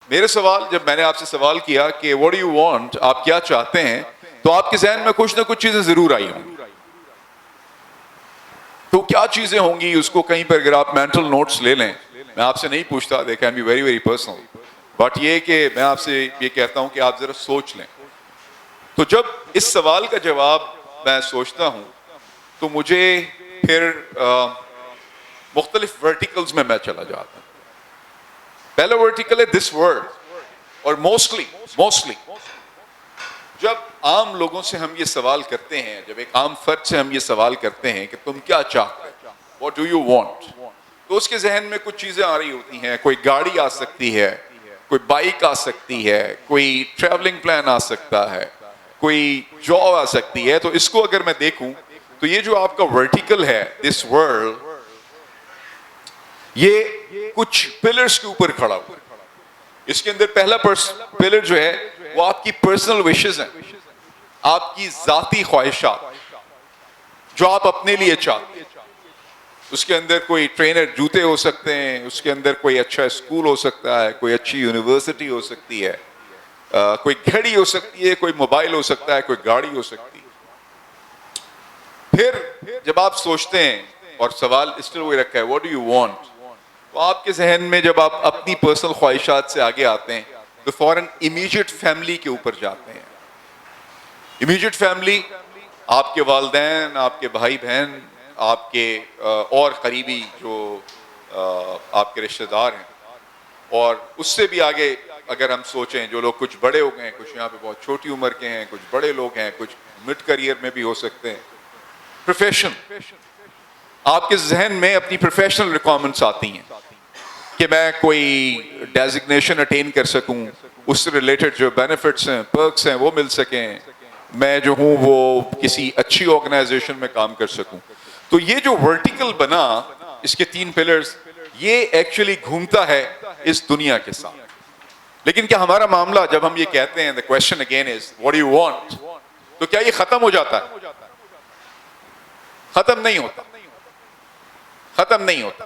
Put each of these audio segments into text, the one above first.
میرے سوال، جب میں نے آپ سے سوال کیا کہ what do you want، آپ کیا چاہتے ہیں، تو آپ کے ذہن میں کچھ نہ کچھ چیزیں ضرور آئی ہوں. تو کیا چیزیں ہوں گی، اس کو کہیں پر اگر آپ مینٹل نوٹس لے لیں. میں آپ سے نہیں پوچھتا، they can be very very personal، but یہ کہ میں آپ سے یہ کہتا ہوں کہ آپ ذرا سوچ لیں. تو جب اس سوال کا جواب میں سوچتا ہوں تو مجھے پھر مختلف ورٹیکلز میں چلا جاتا ہوں. پہلا ورٹیکل ہے دس ورلڈ، اور موسٹلی جب عام لوگوں سے ہم یہ سوال کرتے ہیں، جب ایک عام فرد سے ہم یہ سوال کرتے ہیں کہ تم کیا چاہتے ہو، واٹ ڈو یو وانٹ، تو اس کے ذہن میں کچھ چیزیں آ رہی ہوتی ہیں. کوئی گاڑی آ سکتی ہے، کوئی بائک آ سکتی ہے، کوئی ٹریولنگ پلان آ سکتا ہے، کوئی جاب آ سکتی ہے. تو اس کو اگر میں دیکھوں تو یہ جو آپ کا ورٹیکل ہے دس ورلڈ، یہ کچھ پلرز کے اوپر کھڑا ہوا. اس کے اندر پہلا پلر جو ہے وہ آپ کی پرسنل وشز ہیں، آپ کی ذاتی خواہشات جو آپ اپنے لیے چاہتے ہیں. اس کے اندر کوئی ٹرینر جوتے ہو سکتے ہیں، اس کے اندر کوئی اچھا اسکول ہو سکتا ہے، کوئی اچھی یونیورسٹی ہو سکتی ہے، کوئی گھڑی ہو سکتی ہے، کوئی موبائل ہو سکتا ہے، کوئی گاڑی ہو سکتی ہے. پھر جب آپ سوچتے ہیں اور سوال اس طرح وہی رکھا ہے واٹ ڈو یو وانٹ، تو آپ کے ذہن میں جب آپ اپنی پرسنل خواہشات سے آگے آتے ہیں تو فوراً امیجیٹ فیملی کے اوپر جاتے ہیں. امیجیٹ فیملی آپ کے والدین، آپ کے بھائی بہن، آپ کے اور قریبی جو آپ کے رشتہ دار ہیں. اور اس سے بھی آگے اگر ہم سوچیں جو لوگ کچھ بڑے ہو گئے ہیں، کچھ یہاں پہ بہت چھوٹی عمر کے ہیں، کچھ بڑے لوگ ہیں، کچھ مڈ کریئر میں بھی ہو سکتے ہیں. پروفیشن، آپ کے ذہن میں اپنی پروفیشنل ریکوائرمنٹس آتی ہیں کہ میں کوئی ڈیزگنیشن اٹین کر سکوں، اس سے ریلیٹڈ جو بینیفٹس ہیں، پرکس ہیں وہ مل سکیں، میں جو ہوں وہ کسی اچھی آرگنائزیشن میں کام کر سکوں. تو یہ جو ورٹیکل بنا، اس کے 3 پلرز، یہ ایکچولی گھومتا ہے اس دنیا کے ساتھ. لیکن کیا ہمارا معاملہ جب ہم یہ کہتے ہیں the question again is what do you want، تو کیا یہ ختم ہو جاتا ہے؟ ختم نہیں ہوتا، ختم نہیں ہوتا.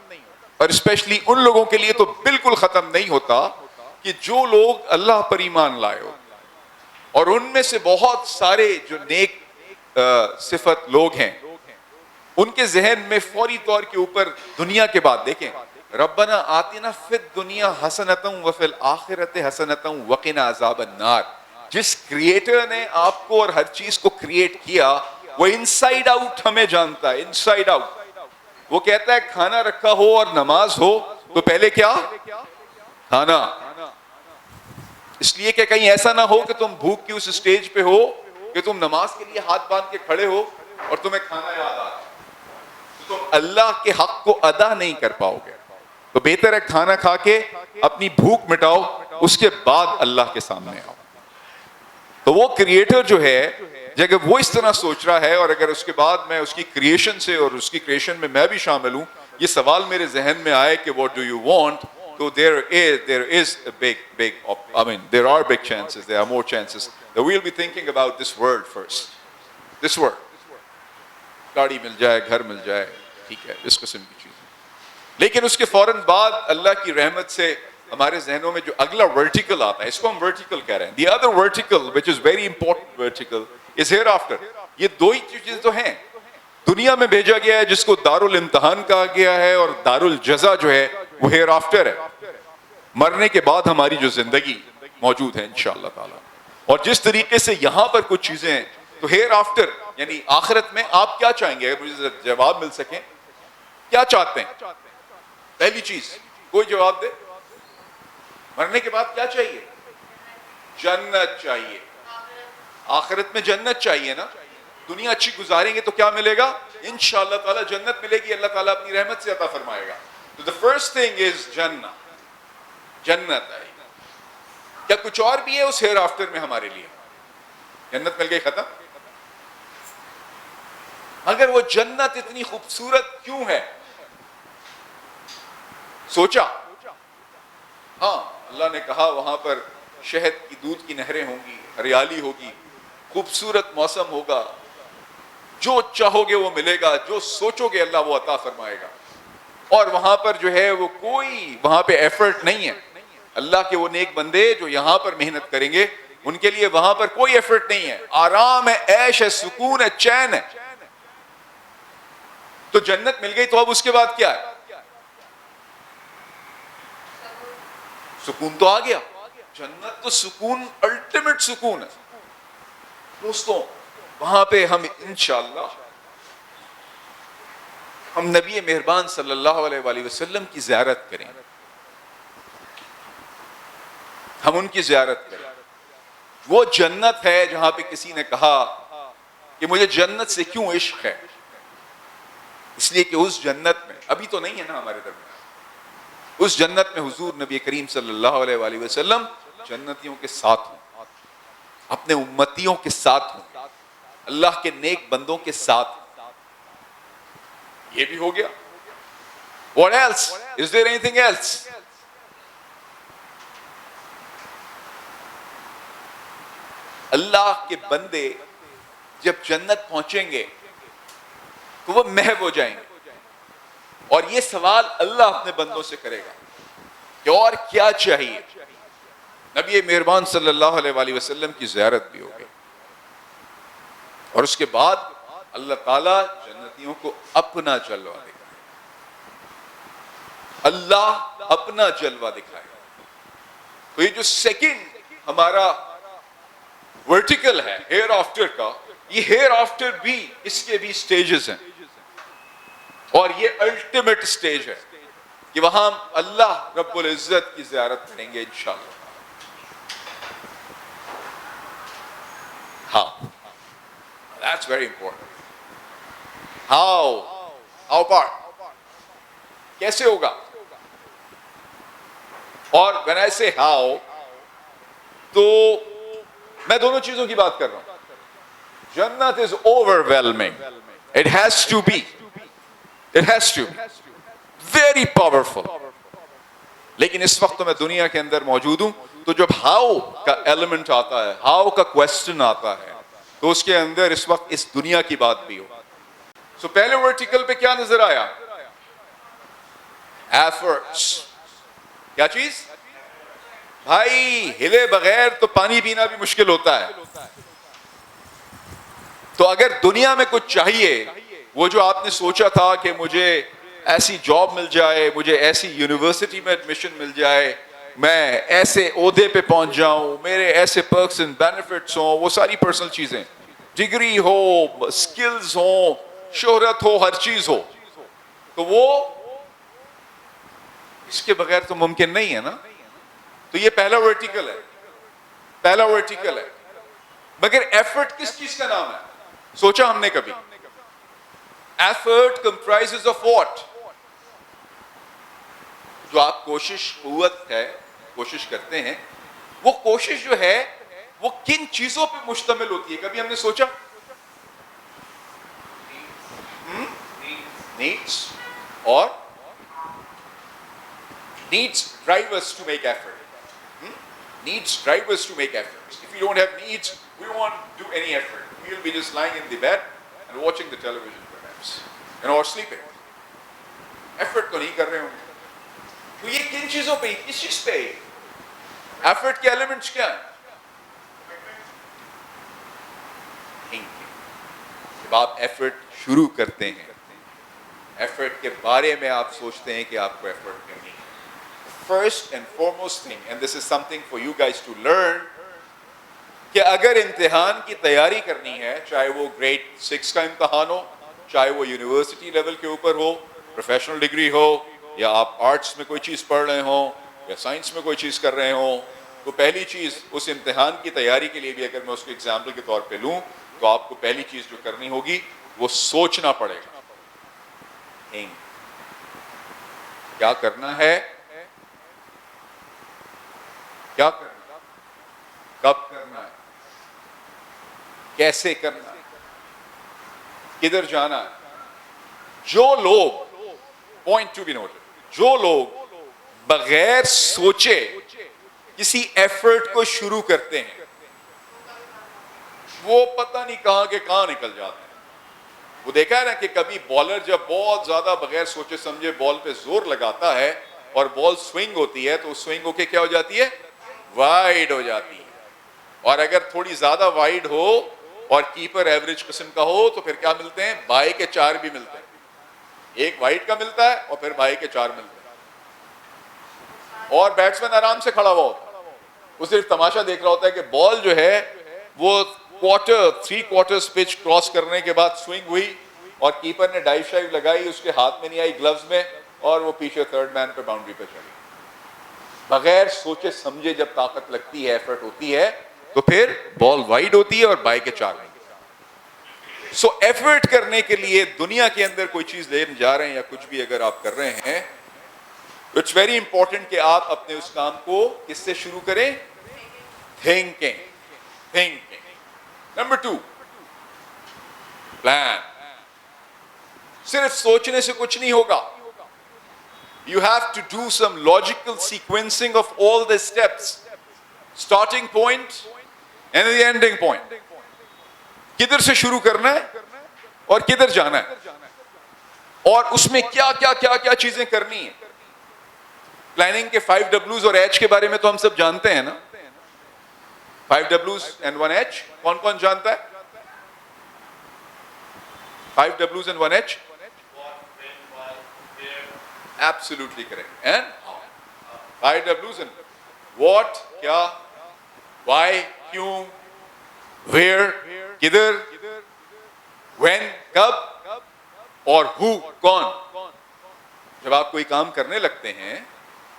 اور اسپیشلی ان لوگوں کے لیے تو بالکل ختم نہیں ہوتا کہ جو لوگ اللہ پر ایمان لائے ہو. اور ان میں سے بہت سارے جو نیک صفت لوگ ہیں، ان کے ذہن میں فوری طور کے اوپر دنیا کے بعد دیکھیں ربنا آتنا فی الدنیا حسنۃ وفی الآخرۃ حسنۃ وقنا عذاب النار. جس کریٹر نے آپ کو اور ہر چیز کو کریٹ کیا وہ انسائیڈ آؤٹ ہمیں جانتا ہے، انسائیڈ آؤٹ. وہ کہتا ہے کھانا رکھا ہو اور نماز ہو تو پہلے کیا؟ کھانا. اس لیے کہ کہیں ایسا نہ ہو کہ تم بھوک کی اس سٹیج پہ ہو کہ تم نماز کے لیے ہاتھ باندھ کے کھڑے ہو اور تمہیں کھانا یاد آ جائے، تو تم اللہ کے حق کو ادا نہیں کر پاؤ گے. تو بہتر ہے کھانا کھا کے اپنی بھوک مٹاؤ، اس کے بعد اللہ کے سامنے آؤ. تو وہ کریٹر جو ہے، جب وہ اس طرح سوچ رہا ہے، اور اگر اس کے بعد میں اس کی کریشن سے اور اس کی کریشن میں میں بھی شامل ہوں، یہ سوال میرے ذہن میں آئے کہ what do you want، تو there is a big I mean there are big chances, there are more chances that we'll be thinking about this world first. this world، گاڑی مل جائے، گھر مل جائے، ٹھیک ہے، اس قسم کی چیز. لیکن اس کے فوراً بعد اللہ کی رحمت سے ہمارے ذہنوں میں جو اگلا ورٹیکل آتا ہے، اس کو ہم ورٹیکل کہہ رہے ہیں. The other vertical which is very important vertical is hereafter. یہ دو ہی چیزیں تو ہیں. دنیا میں بھیجا گیا ہے جس کو دارالامتحان کہا گیا ہے، اور دارالجزا جو ہے وہ ہیئر آفٹر ہے، مرنے کے بعد ہماری جو زندگی موجود ہے انشاءاللہ تعالی. اور جس طریقے سے یہاں پر کچھ چیزیں ہیں تو ہیئر آفٹر یعنی آخرت میں آپ کیا چاہیں گے؟ اگر مجھے جواب مل سکیں، کیا چاہتے ہیں؟ پہلی چیز کوئی جواب دے، مرنے کے بعد کیا چاہیے؟ جنت چاہیے. آخرت میں جنت چاہیے نا. دنیا اچھی گزاریں گے تو کیا ملے گا؟ انشاءاللہ تعالی جنت ملے گی، اللہ تعالیٰ اپنی رحمت سے عطا فرمائے گا. تو the first thing is جنت آئے. کیا کچھ اور بھی ہے اس ہیئر آفٹر میں ہمارے لیے؟ جنت مل گئی، ختم. مگر وہ جنت اتنی خوبصورت کیوں ہے؟ سوچا؟ ہاں، اللہ نے کہا وہاں پر شہد کی دودھ کی نہریں ہوں گی، ہریالی ہوگی، خوبصورت موسم ہوگا، جو چاہو گے وہ ملے گا، جو سوچو گے اللہ وہ عطا فرمائے گا. اور وہاں پر جو ہے وہ کوئی وہاں پہ ایفرٹ نہیں ہے. اللہ کے وہ نیک بندے جو یہاں پر محنت کریں گے ان کے لیے وہاں پر کوئی ایفرٹ نہیں ہے, آرام ہے, عیش ہے, سکون ہے, چین ہے. تو جنت مل گئی تو اب اس کے بعد کیا ہے؟ سکون تو آ گیا. جنت تو سکون, الٹیمیٹ سکون ہے دوستوں. وہاں پہ ہم انشاءاللہ ہم نبی مہربان صلی اللہ علیہ وآلہ وسلم کی زیارت کریں, ہم ان کی زیارت کریں. وہ جنت ہے جہاں پہ کسی نے کہا کہ مجھے جنت سے کیوں عشق ہے, اس لیے کہ اس جنت میں, ابھی تو نہیں ہے نا ہمارے درمیان, اس جنت میں حضور نبی کریم صلی اللہ علیہ وآلہ وسلم جنتیوں کے ساتھ ہوں, اپنے امتیوں کے ساتھ ہوں, اللہ کے نیک بندوں کے ساتھ. یہ بھی ہو گیا. What else? Is there anything else? اللہ کے بندے جب جنت پہنچیں گے تو وہ محو ہو جائیں گے, اور یہ سوال اللہ اپنے بندوں سے کرے گا کہ اور کیا چاہیے. نبی مہربان صلی اللہ علیہ وآلہ وسلم کی زیارت بھی ہوگی, اور اس کے بعد اللہ تعالیٰ جنتیوں کو اپنا جلوہ دکھائے, اللہ اپنا جلوہ دکھائے. تو یہ جو سیکنڈ ہمارا ورٹیکل ہے ہیئر آفٹر کا, یہ ہیئر آفٹر بھی اس کے بھی سٹیجز ہیں, اور یہ الٹیمیٹ سٹیج ہے کہ وہاں ہم اللہ رب العزت کی زیارت کریں گے انشاءاللہ. ہاں, that's very important. How part? کیسے ہوگا؟ اور when I say how, تو میں دونوں چیزوں کی بات کر رہا ہوں. جنت is overwhelming. It has to be. It has to be. Very powerful. لیکن اس وقت تو میں دنیا کے اندر موجود ہوں, تو جب ہاؤ کا ایلیمنٹ آتا ہے, ہاؤ کا کوسچن آتا ہے, تو اس کے اندر اس وقت اس دنیا کی بات بھی ہو. سو پہلے ورٹیکل پہ کیا نظر آیا؟ ایفرٹس. کیا چیز؟ بھائی ہلے بغیر تو پانی پینا بھی مشکل ہوتا ہے. تو اگر دنیا میں کچھ چاہیے, وہ جو آپ نے سوچا تھا کہ مجھے ایسی جاب مل جائے, مجھے ایسی یونیورسٹی میں ایڈمیشن مل جائے, میں ایسے عہدے پہ پہنچ جاؤں, میرے ایسے پرکس اینڈ بینیفٹس ہوں, وہ ساری پرسنل چیزیں, ڈگری ہو, سکلز ہوں, شہرت ہو, ہر چیز ہو, تو وہ اس کے بغیر تو ممکن نہیں ہے نا. تو یہ پہلا ورٹیکل ہے, پہلا ورٹیکل ہے. مگر ایفرٹ کس چیز کا نام ہے؟ سوچا ہم نے کبھی؟ Effort کمپرائزز of what? جو آپ کوشش, قوت ہے, کوشش کرتے ہیں, وہ کوشش جو ہے وہ کن چیزوں پہ مشتمل ہوتی ہے؟ کبھی ہم نے سوچا؟ نیڈس, اور needs drive us to make effort. Needs drive us to make efforts. If we don't have needs, we won't do any effort. We'll be just lying in the bed and watching the television perhaps, or sleeping. Effort تو نہیں کر رہے ہوں. تو یہ کن چیزوں پہ, کس چیز پہ ایفرٹ کے ایلیمنٹس کیا ہیں؟ جب آپ ایفرٹ شروع کرتے ہیں, ایفرٹ کے بارے میں آپ سوچتے ہیں کہ آپ کو ایفرٹ کرنی ہے. First and foremost thing, and this is something for you guys to learn, کہ اگر امتحان کی تیاری کرنی ہے, چاہے وہ گریڈ 6 کا امتحان ہو, چاہے وہ یونیورسٹی لیول کے اوپر ہو, پروفیشنل ڈگری ہو, یا آپ آرٹس میں کوئی چیز پڑھ رہے ہوں, یا سائنس میں کوئی چیز کر رہے ہوں, تو پہلی چیز اس امتحان کی تیاری کے لیے بھی اگر میں اس کو ایگزامپل کے طور پہ لوں, تو آپ کو پہلی چیز جو کرنی ہوگی وہ سوچنا پڑے گا. کیا کرنا ہے, کیا کرنا, کب کرنا ہے, کیسے کرنا ہے, کدھر جانا ہے. جو لوگ, پوائنٹ ٹو بی نوٹڈ, جو لوگ بغیر سوچے کسی ایفرٹ کو شروع کرتے ہیں, وہ پتہ نہیں کہاں کے کہاں نکل جاتے ہیں. وہ دیکھا ہے نا کہ کبھی بالر جب بہت زیادہ بغیر سوچے سمجھے بال پہ زور لگاتا ہے, اور بال سوئنگ ہوتی ہے تو سوئنگ ہو کے کیا ہو جاتی ہے؟ وائڈ ہو جاتی ہے. اور اگر تھوڑی زیادہ وائڈ ہو اور کیپر ایوریج قسم کا ہو تو پھر کیا ملتے ہیں؟ بائی کے 4 بھی ملتے ہیں. ایک وائڈ کا ملتا ہے اور پھر بائی کے 4 ملتے ہیں. اور بیٹسمین آرام سے کھڑا ہوا ہوتا ہے, وہ صرف تماشا دیکھ رہا ہوتا ہے کہ بال جو ہے وہ تھری کوارٹرز پچ کراس کرنے کے بعد سوئنگ ہوئی اور کیپر نے ڈائیو شائیو لگائی, اس کے ہاتھ میں نہیں آئی, گلوز میں, اور وہ پیچھے تھرڈ مین پہ باؤنڈری پہ چلی. بغیر سوچے سمجھے جب طاقت لگتی ہے, ایفرٹ ہوتی ہے, تو پھر بال وائڈ ہوتی ہے اور بائی کے 4 نہیں. سو ایفرٹ کرنے کے لیے دنیا کے اندر کوئی چیز لینے جا رہے ہیں یا کچھ بھی اگر آپ کر رہے ہیں, اٹس ویری امپورٹنٹ کہ آپ اپنے اس کام کو کس سے شروع کریں؟ تھنکنگ. Number 2, plan. صرف سوچنے سے کچھ نہیں ہوگا. You have to do some logical sequencing of all the steps. Starting point and the ending point. کدھر سے شروع کرنا ہے اور کدھر جانا ہے, اور اس میں کیا کیا کیا کیا چیزیں کرنی ہیں. پلاننگ کے 5 W's اور H کے بارے میں تو ہم سب جانتے ہیں نا. 5 W's and 1 H. کون کون جانتا ہے 5 W's and 1 H? Absolutely correct. And 5 W's and what, کیا, why, کیوں, where, کدھر, when, کب, اور who, کون. جب آپ کوئی کام کرنے لگتے ہیں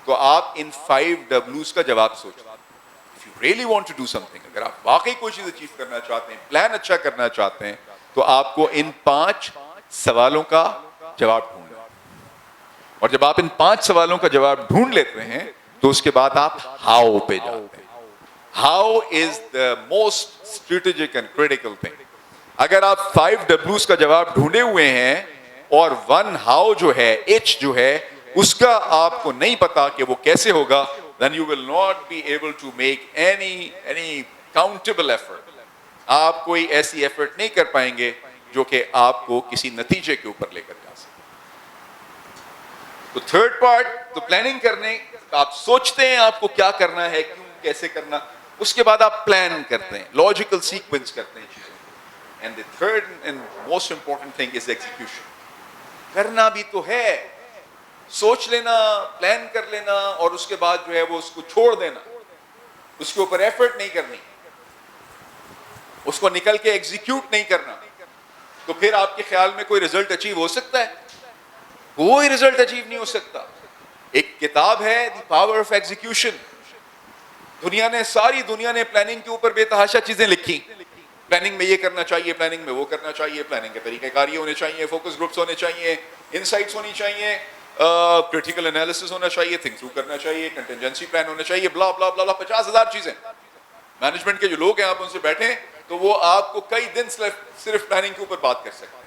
تو آپ ان 5 W's کا جواب سوچیں. If you really want to do something, اگر آپ واقعی کوئی چیز اچیو کرنا چاہتے ہیں, پلان اچھا کرنا چاہتے ہیں, تو آپ کو ان 5 سوالوں کا جواب ڈھونڈنا. اور جب آپ ان 5 سوالوں کا جواب ڈھونڈ لیتے ہیں تو اس کے بعد آپ ہاؤ پہ جاتے ہیں. How is the most strategic and critical thing. اگر آپ 5 W's کا جواب ڈھونڈے ہوئے ہیں اور 1 ہاؤ جو ہے, ایچ جو ہے, اس کا آپ کو نہیں پتا کہ وہ کیسے ہوگا, then you will not be able to make any countable effort. آپ کوئی ایسی ایفرٹ نہیں کر پائیں گے جو کہ آپ کو کسی نتیجے کے اوپر لے کر جا سکے. تو تھرڈ پارٹ, تو پلاننگ کرنے, آپ سوچتے ہیں آپ کو کیا کرنا ہے, کیوں, کیسے کرنا, اس کے بعد آپ پلان کرتے ہیں, لاجیکل سیکوینس کرتے ہیں چیزوں. And the third and most important thing is execution. کرنا بھی تو ہے, سوچ لینا, پلان کر لینا, اور اس کے بعد جو ہے وہ اس کو چھوڑ دینا, اس کے اوپر ایفرٹ نہیں کرنی, اس کو نکل کے ایگزیکیوٹ نہیں کرنا, تو پھر آپ کے خیال میں کوئی رزلٹ اچیو ہو سکتا ہے؟ کوئی رزلٹ اچیو نہیں ہو سکتا. ایک کتاب ہے دی پاور آف ایگزیکیوشن. ساری دنیا نے پلاننگ کے اوپر بے تحاشا چیزیں لکھی. پلاننگ میں یہ کرنا چاہیے, پلاننگ میں وہ کرنا چاہیے, پلاننگ کے طریقہ کار یہ ہونے چاہیے, فوکس گروپس ہونے چاہیے, انسائٹس ہونی چاہیے, کریٹیکل انالیسس ہونا چاہیے, تھنک تھرو کرنا چاہیے, کنٹینجنسی پلان ہونا چاہیے, بلا بلا بلا 50,000 چیزیں. مینجمنٹ کے جو لوگ ہیں آپ ان سے بیٹھیں تو وہ آپ کو کئی دن صرف پلاننگ کے اوپر بات کر سکتے ہیں.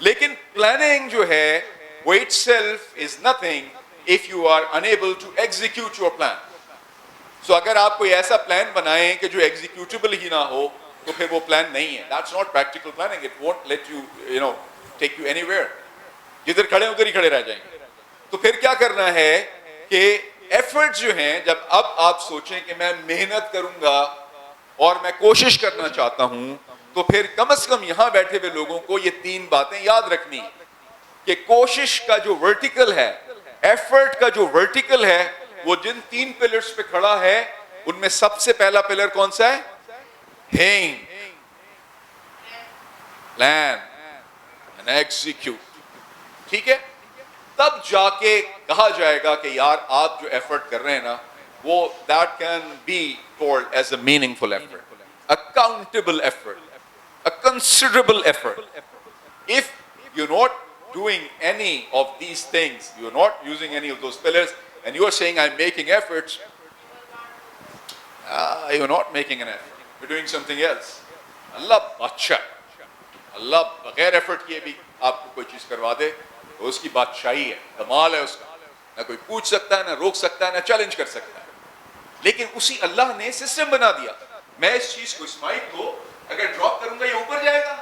لیکن پلاننگ جو ہے وہ itself is nothing if you are unable to execute your plan. So اگر آپ کوئی ایسا پلان بنائیں کہ جو ایگزیکیوٹیبل ہی نہ ہو تو پھر وہ پلان نہیں ہے. That's not practical planning. It won't let you take you anywhere. جدھر کھڑے ادھر ہی کھڑے رہ جائیں گے. تو پھر کیا کرنا ہے کہ ایفرٹ جو ہیں, جب اب آپ سوچیں کہ میں محنت کروں گا اور میں کوشش کرنا چاہتا ہوں, تو پھر کم از کم یہاں بیٹھے ہوئے لوگوں کو یہ 3 باتیں یاد رکھنی کہ کوشش کا جو ورٹیکل ہے, ایفرٹ کا جو ورٹیکل ہے, وہ جن 3 پلرز پہ کھڑا ہے ان میں سب سے پہلا پلر کون سا ہے؟ Think, plan and execute. ٹھیک ہے, تب جا کے کہا جائے گا کہ یار آپ جو ایفرٹ کر رہے ہیں نا وہ that can be called as a meaningful effort, a countable effort, a considerable effort. If you're not doing any of these things, you're not using any of those pillars, and you are saying I'm making efforts, you're not making an effort, you're doing something else. اللہ بادشاہ, اللہ بغیر effort کیے بھی آپ کو کوئی چیز کروا دے تو اس کی بادشاہی ہے, کمال ہے اس کا. نہ کوئی پوچھ سکتا ہے, نہ روک سکتا ہے, نہ چیلنج کر سکتا ہے. لیکن اسی اللہ نے سسٹم بنا دیا, میں اس چیز کو, اس مائک کو اگر ڈراپ کروں گا یہ اوپر جائے گا,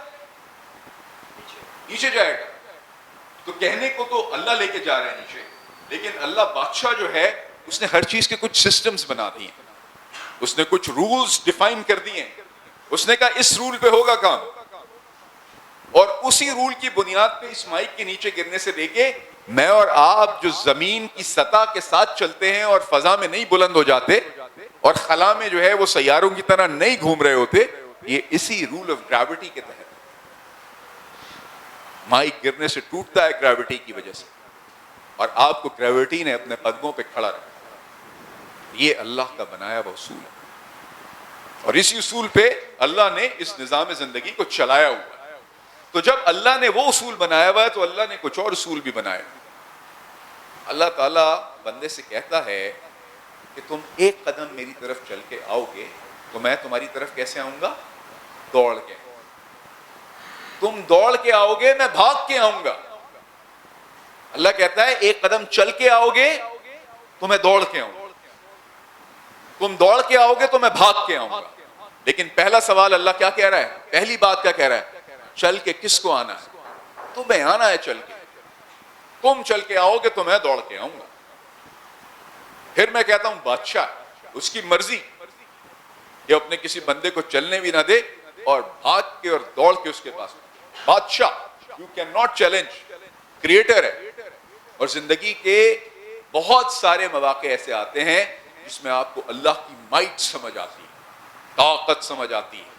نیچے جائے گا. تو کہنے کو تو اللہ لے کے جا رہے ہیں نیچے, لیکن اللہ بادشاہ جو ہے اس نے ہر چیز کے کچھ سسٹمز بنا دیے ہیں, اس نے کچھ رولز ڈیفائن کر دیے ہیں. اس نے کہا اس رول پہ ہوگا کام, اور اسی رول کی بنیاد پہ اس مائک کے نیچے گرنے سے لے کے میں اور آپ جو زمین کی سطح کے ساتھ چلتے ہیں اور فضا میں نہیں بلند ہو جاتے اور خلا میں جو ہے وہ سیاروں کی طرح نہیں گھوم رہے ہوتے, یہ اسی رول آف گریوٹی کے تحت. مائک گرنے سے ٹوٹتا ہے گریوٹی کی وجہ سے, اور آپ کو گریوٹی نے اپنے قدموں پہ کھڑا رکھا. یہ اللہ کا بنایا ہوا اصول ہے, اور اسی اصول پہ اللہ نے اس نظام زندگی کو چلایا ہوا ہے. تو جب اللہ نے وہ اصول بنایا ہوا ہے تو اللہ نے کچھ اور اصول بھی بنائے. اللہ تعالیٰ بندے سے کہتا ہے کہ تم ایک قدم میری طرف چل کے آؤ گے تو میں تمہاری طرف کیسے آؤں گا؟ دوڑ کے. تم دوڑ کے آؤ گے, میں بھاگ کے آؤں گا. اللہ کہتا ہے ایک قدم چل کے آؤ گے تو میں دوڑ کے آؤں گا, تم دوڑ کے آؤ گے تو میں بھاگ کے آؤں گا. لیکن پہلا سوال اللہ کیا کہہ رہا ہے؟ پہلی بات کیا کہہ رہا ہے؟ چل کے کس کو آنا ہے؟ تمہیں آنا ہے چل کے. تم چل کے آؤ گے تو میں دوڑ کے آؤں گا. پھر میں کہتا ہوں بادشاہ, اس کی مرضی کہ اپنے کسی بندے کو چلنے بھی نہ دے اور بھاگ کے اور دوڑ کے اس کے پاس. بادشاہ, you can not challenge, creator ہے. اور زندگی کے بہت سارے مواقع ایسے آتے ہیں جس میں آپ کو اللہ کی مائٹ سمجھ آتی ہے, طاقت سمجھ آتی ہے,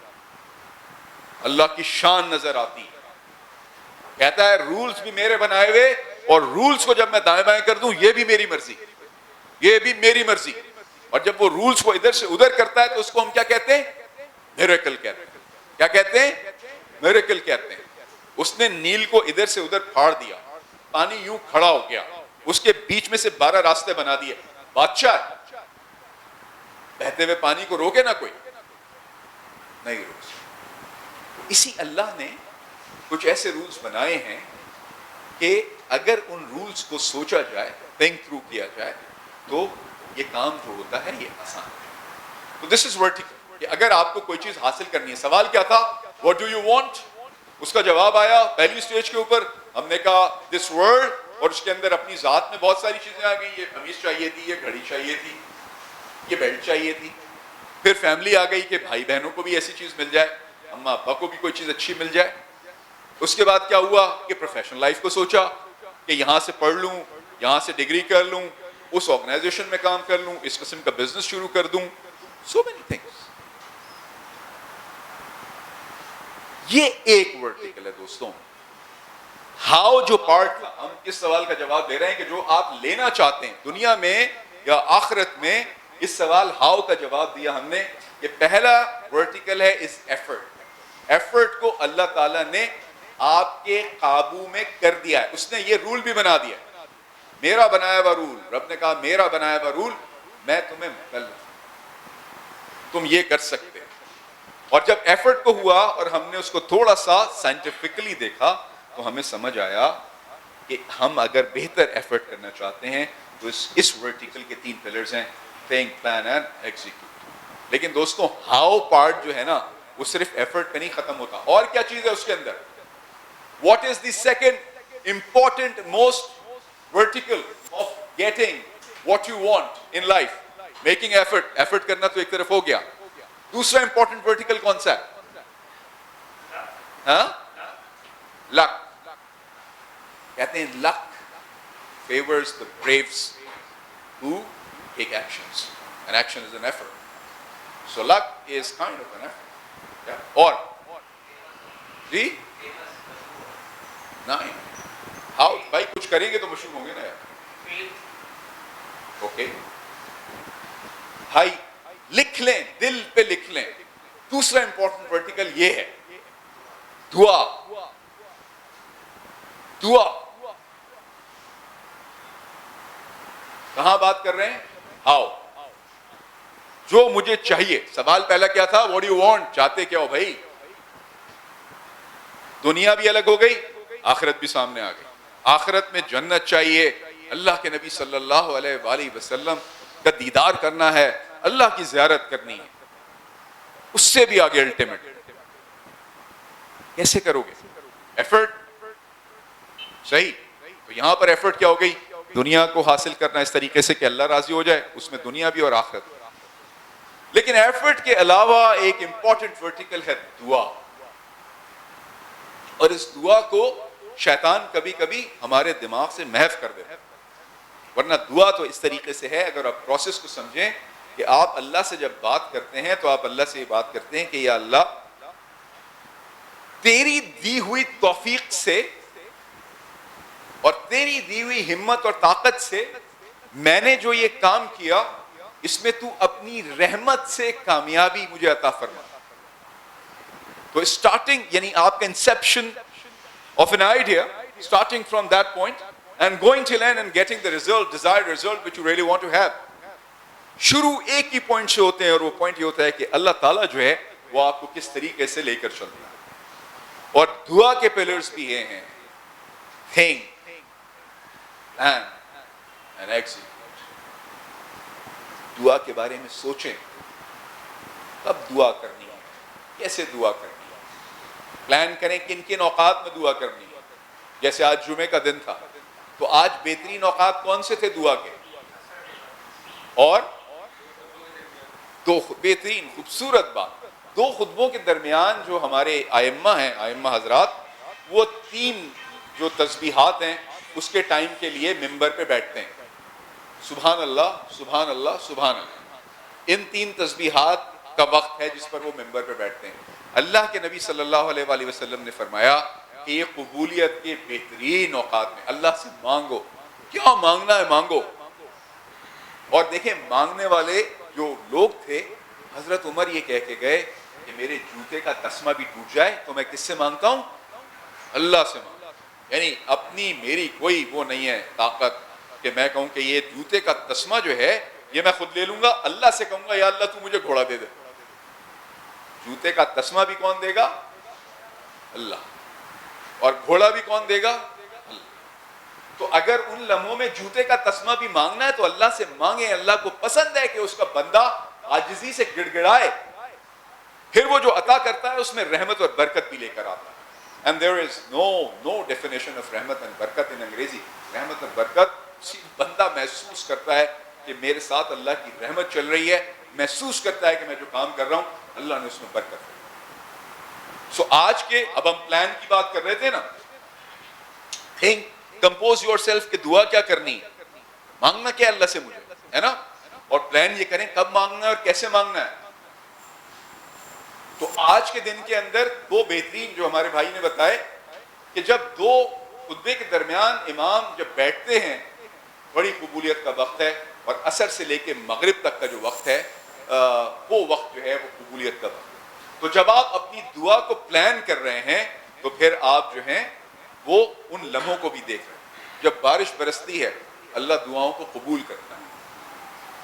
اللہ کی شان نظر آتی ہے. کہتا ہے رولز بھی میرے بنائے ہوئے, اور رولز کو جب میں دائیں بائیں کر دوں یہ بھی میری مرضی, یہ بھی میری مرضی. اور جب وہ رولز کو ادھر سے ادھر کرتا ہے تو اس کو ہم کیا کہتے ہیں؟ میریکل کہتے ہیں. کیا کہتے ہیں؟ میریکل کہتے ہیں. اس نے نیل کو ادھر سے ادھر پھاڑ دیا, پانی یوں کھڑا ہو گیا, اس کے بیچ میں سے 12 راستے بنا دیے. بادشاہ, بہتے ہوئے پانی کو روکے نہ کوئی, نہیں روک. اسی اللہ نے کچھ ایسے رولز بنائے ہیں کہ اگر ان رولز کو سوچا جائے, تھنک تھرو کیا جائے, تو یہ کام جو ہوتا ہے یہ آسان ہے. تو دس از ورٹیکل, کہ اگر آپ کو کوئی چیز حاصل کرنی ہے. سوال کیا تھا؟ What do you want. اس کا جواب آیا پہلی سٹیج کے اوپر, ہم نے کہا دس ورلڈ, اور اس کے اندر اپنی ذات میں بہت ساری چیزیں آ گئی. یہ قمیص چاہیے تھی, یہ گھڑی چاہیے تھی, یہ بیلٹ چاہیے تھی. پھر فیملی آ گئی کہ بھائی بہنوں کو بھی ایسی چیز مل جائے, اماں ابا کو بھی کوئی چیز اچھی مل جائے. اس کے بعد کیا ہوا کہ پروفیشنل لائف کو سوچا کہ یہاں سے پڑھ لوں, یہاں سے ڈگری کر لوں, اس آرگنائزیشن میں کام کر لوں, اس قسم کا بزنس شروع کر دوں. So many things. یہ ایک ورٹیکل ہے دوستوں. ہاؤ جو پارٹ تھا, ہم اس سوال کا جواب دے رہے ہیں کہ جو آپ لینا چاہتے ہیں دنیا میں یا آخرت میں, اس سوال ہاؤ کا جواب دیا ہم نے. کہ پہلا ورٹیکل ہے اس ایفرٹ. ایفرٹ کو اللہ تعالیٰ نے آپ کے قابو میں کر دیا ہے. اس نے یہ رول بھی بنا دیا, میرا بنایا ہوا رول. رب نے کہا میرا بنایا ہوا رول, میں تمہیں تم یہ کر سکتے. اور جب ایفرٹ کو ہوا اور ہم نے اس کو تھوڑا سا سائنٹیفکلی دیکھا تو ہمیں سمجھ آیا کہ ہم اگر بہتر ایفرٹ کرنا چاہتے ہیں تو اس ورٹیکل کے 3 پلرز ہیں, تھنک, پلان اینڈ ایگزیکیوٹ. لیکن دوستوں ہاؤ پارٹ جو ہے نا وہ صرف ایفرٹ پہ نہیں ختم ہوتا. اور کیا چیز ہے اس کے اندر؟ What is the second important most vertical of getting what you want in life? Making effort. Effort کرنا تو ایک طرف ہو گیا. دوسرا امپورٹنٹ ورٹیکل کون سا ہے؟ ہاں, لک. کہتے ہیں لک favors the braves who take actions, and action is an effort. So luck is kind of an effort. Yeah. Or جی نہیں, ہاؤ بھائی کچھ کریں گے تو مشہور ہوں گے نا یار. اوکے بھائی لکھ لیں, دل پہ لکھ لیں. دوسرا امپورٹنٹ ورٹیکل یہ ہے دعا. دعا کہاں بات کر رہے ہیں؟ ہاؤ, جو مجھے چاہیے. سوال پہلا کیا تھا؟ واٹ ڈو یو وانٹ, چاہتے کیا ہو بھائی؟ دنیا بھی الگ ہو گئی, آخرت بھی سامنے آ گئی. آخرت میں جنت چاہیے, اللہ کے نبی صلی اللہ علیہ وآلہ وسلم کا دیدار کرنا ہے, اللہ کی زیارت کرنی ہے. اس سے بھی آگے الٹیمیٹ. کیسے کرو گے؟ ایفرٹ. صحیح. تو یہاں پر ایفرٹ کیا ہو گئی؟ دنیا کو حاصل کرنا اس طریقے سے کہ اللہ راضی ہو جائے، اس میں دنیا بھی اور آخرت بھی۔ لیکن ایفرٹ کے علاوہ ایک امپورٹنٹ ورٹیکل ہے دعا، اور اس دعا کو شیطان کبھی کبھی ہمارے دماغ سے محو کر دیتا ہے۔ ورنہ دعا تو اس طریقے سے ہے، اگر آپ پروسیس کو سمجھیں کہ آپ اللہ سے جب بات کرتے ہیں تو آپ اللہ سے یہ بات کرتے ہیں کہ یا اللہ تیری دی ہوئی توفیق سے اور تیری دی ہوئی ہمت اور طاقت سے میں نے جو یہ کام کیا اس میں تو اپنی رحمت سے کامیابی مجھے عطا فرما۔ تو اسٹارٹنگ یعنی آپ کا inception of an idea, starting from that point and going till end and getting the result, desired result which you really want to have. شروع ایک ہی پوائنٹ سے ہوتے ہیں، اور وہ پوائنٹ یہ ہوتا ہے کہ اللہ تعالیٰ جو ہے وہ آپ کو کس طریقے سے لے کر چلتا ہے۔ اور دعا کے پلرز بھی یہ ہیں: think, plan and execute۔ دعا کے بارے میں سوچیں، کب دعا کرنی ہے، کیسے دعا کرنی ہے، پلان کریں کن کن اوقات میں دعا کرنی ہے۔ جیسے آج جمعے کا دن تھا تو آج بہترین اوقات کون سے تھے دعا کے؟ اور دو بہترین خوبصورت بات، دو خطبوں کے درمیان جو ہمارے ائمہ ہیں، ائمہ حضرات، وہ تین جو تسبیحات ہیں اس کے ٹائم کے لیے ممبر پہ بیٹھتے ہیں۔ سبحان اللہ، سبحان اللہ، سبحان اللہ، ان تین تسبیحات کا وقت ہے جس پر وہ ممبر پہ بیٹھتے ہیں۔ اللہ کے نبی صلی اللہ علیہ وآلہ وسلم نے فرمایا کہ یہ قبولیت کے بہترین اوقات میں اللہ سے مانگو، کیا مانگنا ہے مانگو۔ اور دیکھیں مانگنے والے جو لوگ تھے، حضرت عمر یہ کہہ کے گئے کہ میرے جوتے کا تسمہ بھی ٹوٹ جائے تو میں کس سے مانگتا ہوں؟ اللہ سے مانگتا ہوں۔ یعنی اپنی میری کوئی وہ نہیں ہے طاقت کہ میں کہوں کہ یہ جوتے کا تسمہ جو ہے یہ میں خود لے لوں گا، اللہ سے کہوں گا یا اللہ تو مجھے گھوڑا دے دے۔ جوتے کا تسمہ بھی کون دے گا؟ اللہ۔ اور گھوڑا بھی کون دے گا؟ اللہ۔ تو اگر ان لمحوں میں جوتے کا تسمہ بھی مانگنا ہے تو اللہ سے مانگیں۔ اللہ کو پسند ہے کہ اس کا بندہ عاجزی سے گڑ گڑائے، پھر وہ جو عطا کرتا ہے اس میں رحمت اور برکت بھی لے کر آتا ہے۔ And there is no definition of رحمت and برکت in انگریزی۔ رحمت اور برکت بندہ محسوس کرتا ہے کہ میرے ساتھ اللہ کی رحمت چل رہی ہے، محسوس کرتا ہے کہ میں جو کام کر رہا ہوں اللہ نے اس میں برکت دی۔ سو آج کے اب ہم پلان کی بات کر رہے تھے نا، تھنک، کمپوز یور سیلف کہ دعا کیا کرنی ہے، مانگنا کیا اللہ سے مجھے، ہے نا، اور پلان یہ کریں کب مانگنا ہے اور کیسے مانگنا ہے۔ تو آج کے دن کے اندر دو بہترین جو ہمارے بھائی نے بتائے کہ جب دو خطبے کے درمیان امام جب بیٹھتے ہیں بڑی قبولیت کا وقت ہے، اور عصر سے لے کے مغرب تک کا جو وقت ہے وہ وقت جو ہے وہ قبولیت کا وقت ہے۔ تو جب آپ اپنی دعا کو پلان کر رہے ہیں تو پھر آپ جو ہیں وہ ان لمحوں کو بھی دیکھ رہے ہیں۔ جب بارش برستی ہے اللہ دعاؤں کو قبول کرتا ہے،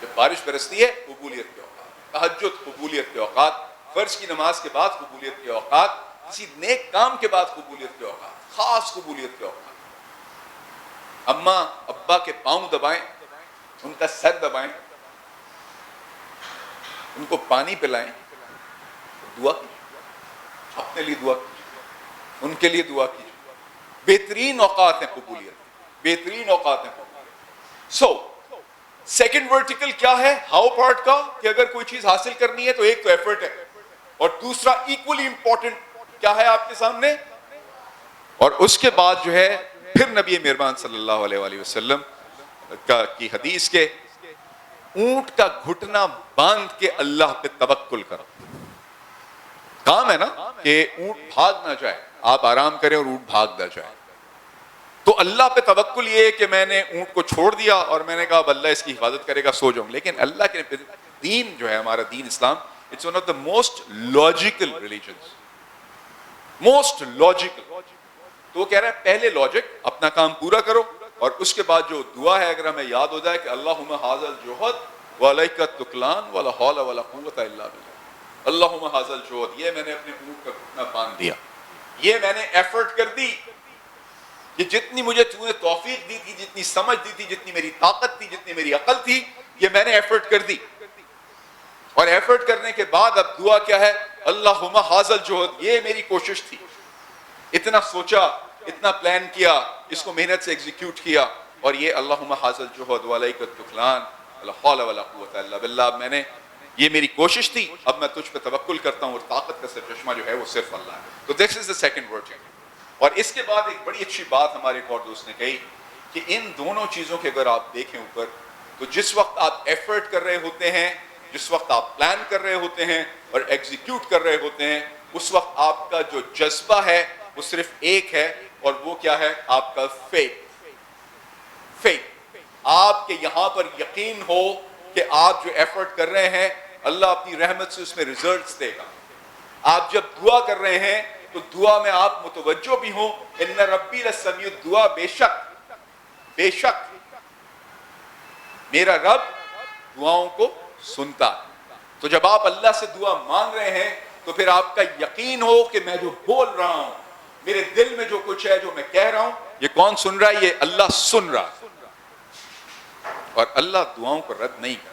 جب بارش برستی ہے قبولیت کے اوقات، تہجد قبولیت کے اوقات، فرض کی نماز کے بعد قبولیت کے اوقات، کسی نیک کام کے بعد قبولیت کے اوقات، خاص قبولیت کے اوقات۔ اماں ابا کے پاؤں دبائیں، ان کا سر دبائیں، ان کو پانی پلائیں، دعا کیجیے، اپنے لیے دعا کیجیے، ان کے لیے دعا کیجیے۔ بہترین اوقات ہیں قبولیت، بہترین اوقات ہیں قبولیت۔ سو سیکنڈ ورٹیکل کیا ہے ہاؤ پارٹ کا، کہ اگر کوئی چیز حاصل کرنی ہے تو ایک تو ایفرٹ ہے، اور دوسرا ایکولی امپورٹنٹ کیا ہے آپ کے سامنے، اور اس کے بعد جو ہے پھر نبی مہربان صلی اللہ علیہ وآلہ وسلم کی حدیث کے اونٹ کا گھٹنا باندھ کے اللہ پہ توکل کرو۔ کام ہے نا کہ اونٹ بھاگ نہ جائے، آپ آرام کریں اور اونٹ بھاگ نہ جائے، تو اللہ پہ توکل یہ ہے کہ میں نے اونٹ کو چھوڑ دیا اور میں نے کہا اب اللہ اس کی حفاظت کرے گا، سو جاؤں۔ لیکن اللہ کے دین جو ہے ہمارا دین اسلام، it's one of the most logical religions, most logical. تو وہ کہہ رہا ہے پہلے لاجک اپنا کام پورا کرو، اور اس کے بعد جو دعا ہے اگر ہمیں یاد ہو جائے کہ اللہم ھذا الجہد وعلیک التکلان ولا حول ولا قوۃ الا باللہ، اللہم ھذا الجہد، یہ میں نے اپنے اونٹ کا گھٹنا باندھ دیا، یہ میں نے ایفرٹ کر دی، کہ جتنی مجھے تو نے توفیق دی تھی، جتنی سمجھ دی تھی، جتنی میری طاقت تھی، جتنی میری عقل تھی، یہ میں نے ایفرٹ کر دی۔ اور ایفرٹ کرنے کے بعد اب دعا کیا ہے، اللہم ھذا الجہد، یہ میری کوشش تھی، اتنا سوچا، اتنا پلان کیا، اس کو محنت سے ایگزیکیوٹ کیا، اور یہ اللہم حاصل جہد وعلیک التکلان لا حول ولا قوت الا باللہ. اب میں نے یہ میری کوشش تھی, اب میں تجھ پہ توکل کرتا ہوں, اور طاقت کا سرچشمہ جو ہے وہ صرف اللہ ہے. تو دس از دا سیکنڈ ورڈ. اور اس کے بعد ایک بڑی اچھی بات ہمارے ایک اور دوست نے کہی کہ ان دونوں چیزوں کے اگر آپ دیکھیں اوپر, تو جس وقت آپ ایفرٹ کر رہے ہوتے ہیں, جس وقت آپ پلان کر رہے ہوتے ہیں اور ایگزیکیوٹ کر رہے ہوتے ہیں, اس وقت آپ کا جو جذبہ ہے وہ صرف ایک ہے, اور وہ کیا ہے؟ آپ کا فیتھ. آپ کے یہاں پر یقین ہو کہ آپ جو ایفرٹ کر رہے ہیں اللہ اپنی رحمت سے اس میں ریزلٹس دے گا. آپ جب دعا کر رہے ہیں تو دعا میں آپ متوجہ بھی ہوں, ان ربی لسمیع الدعاء, بے شک میرا رب دعاؤں کو سنتا ہے. تو جب آپ اللہ سے دعا مانگ رہے ہیں تو پھر آپ کا یقین ہو کہ میں جو بول رہا ہوں, میرے دل میں جو کچھ ہے, جو میں کہہ رہا ہوں, یہ کون سن رہا ہے؟ یہ اللہ سن رہا ہے. اور اللہ دعاؤں کو رد نہیں کرتا.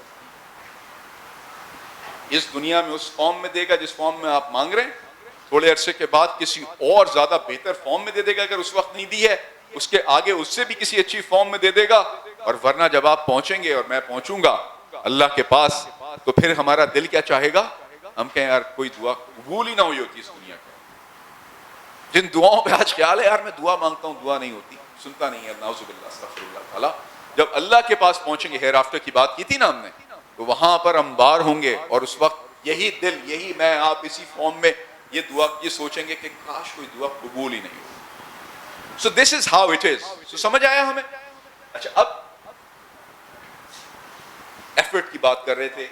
اس دنیا میں اس فارم میں دے گا جس فارم میں آپ مانگ رہے ہیں, تھوڑے عرصے کے بعد کسی اور زیادہ بہتر فارم میں دے دے گا. اگر اس وقت نہیں دی ہے, اس کے آگے اس سے بھی کسی اچھی فارم میں دے دے گا. اور ورنہ جب آپ پہنچیں گے اور میں پہنچوں گا اللہ کے پاس, تو پھر ہمارا دل کیا چاہے گا؟ ہم کہیں یار کوئی دعا قبول ہی نہ ہوئی ہوتی اس دنیا کی. جن دعاؤں پہ آج خیال ہے یار میں دعا مانگتا ہوں, دعا نہیں ہوتی, سنتا نہیں ہے, نعوذ باللہ, استغفر اللہ تعالی. جب اللہ کے پاس پہنچیں گے, ہیر آفٹر کی بات کی تھی نا ہم نے, تو وہاں پر ہم بار ہوں گے, اور اس وقت یہی دل, یہی میں, آپ اسی فارم میں یہ دعا یہ سوچیں گے کہ کاش کوئی دعا قبول ہی نہیں ہو. سو دس از ہاؤ اٹ از. سو سمجھ آیا ہمیں؟ اچھا, اب ایفرٹ کی بات کر رہے تھے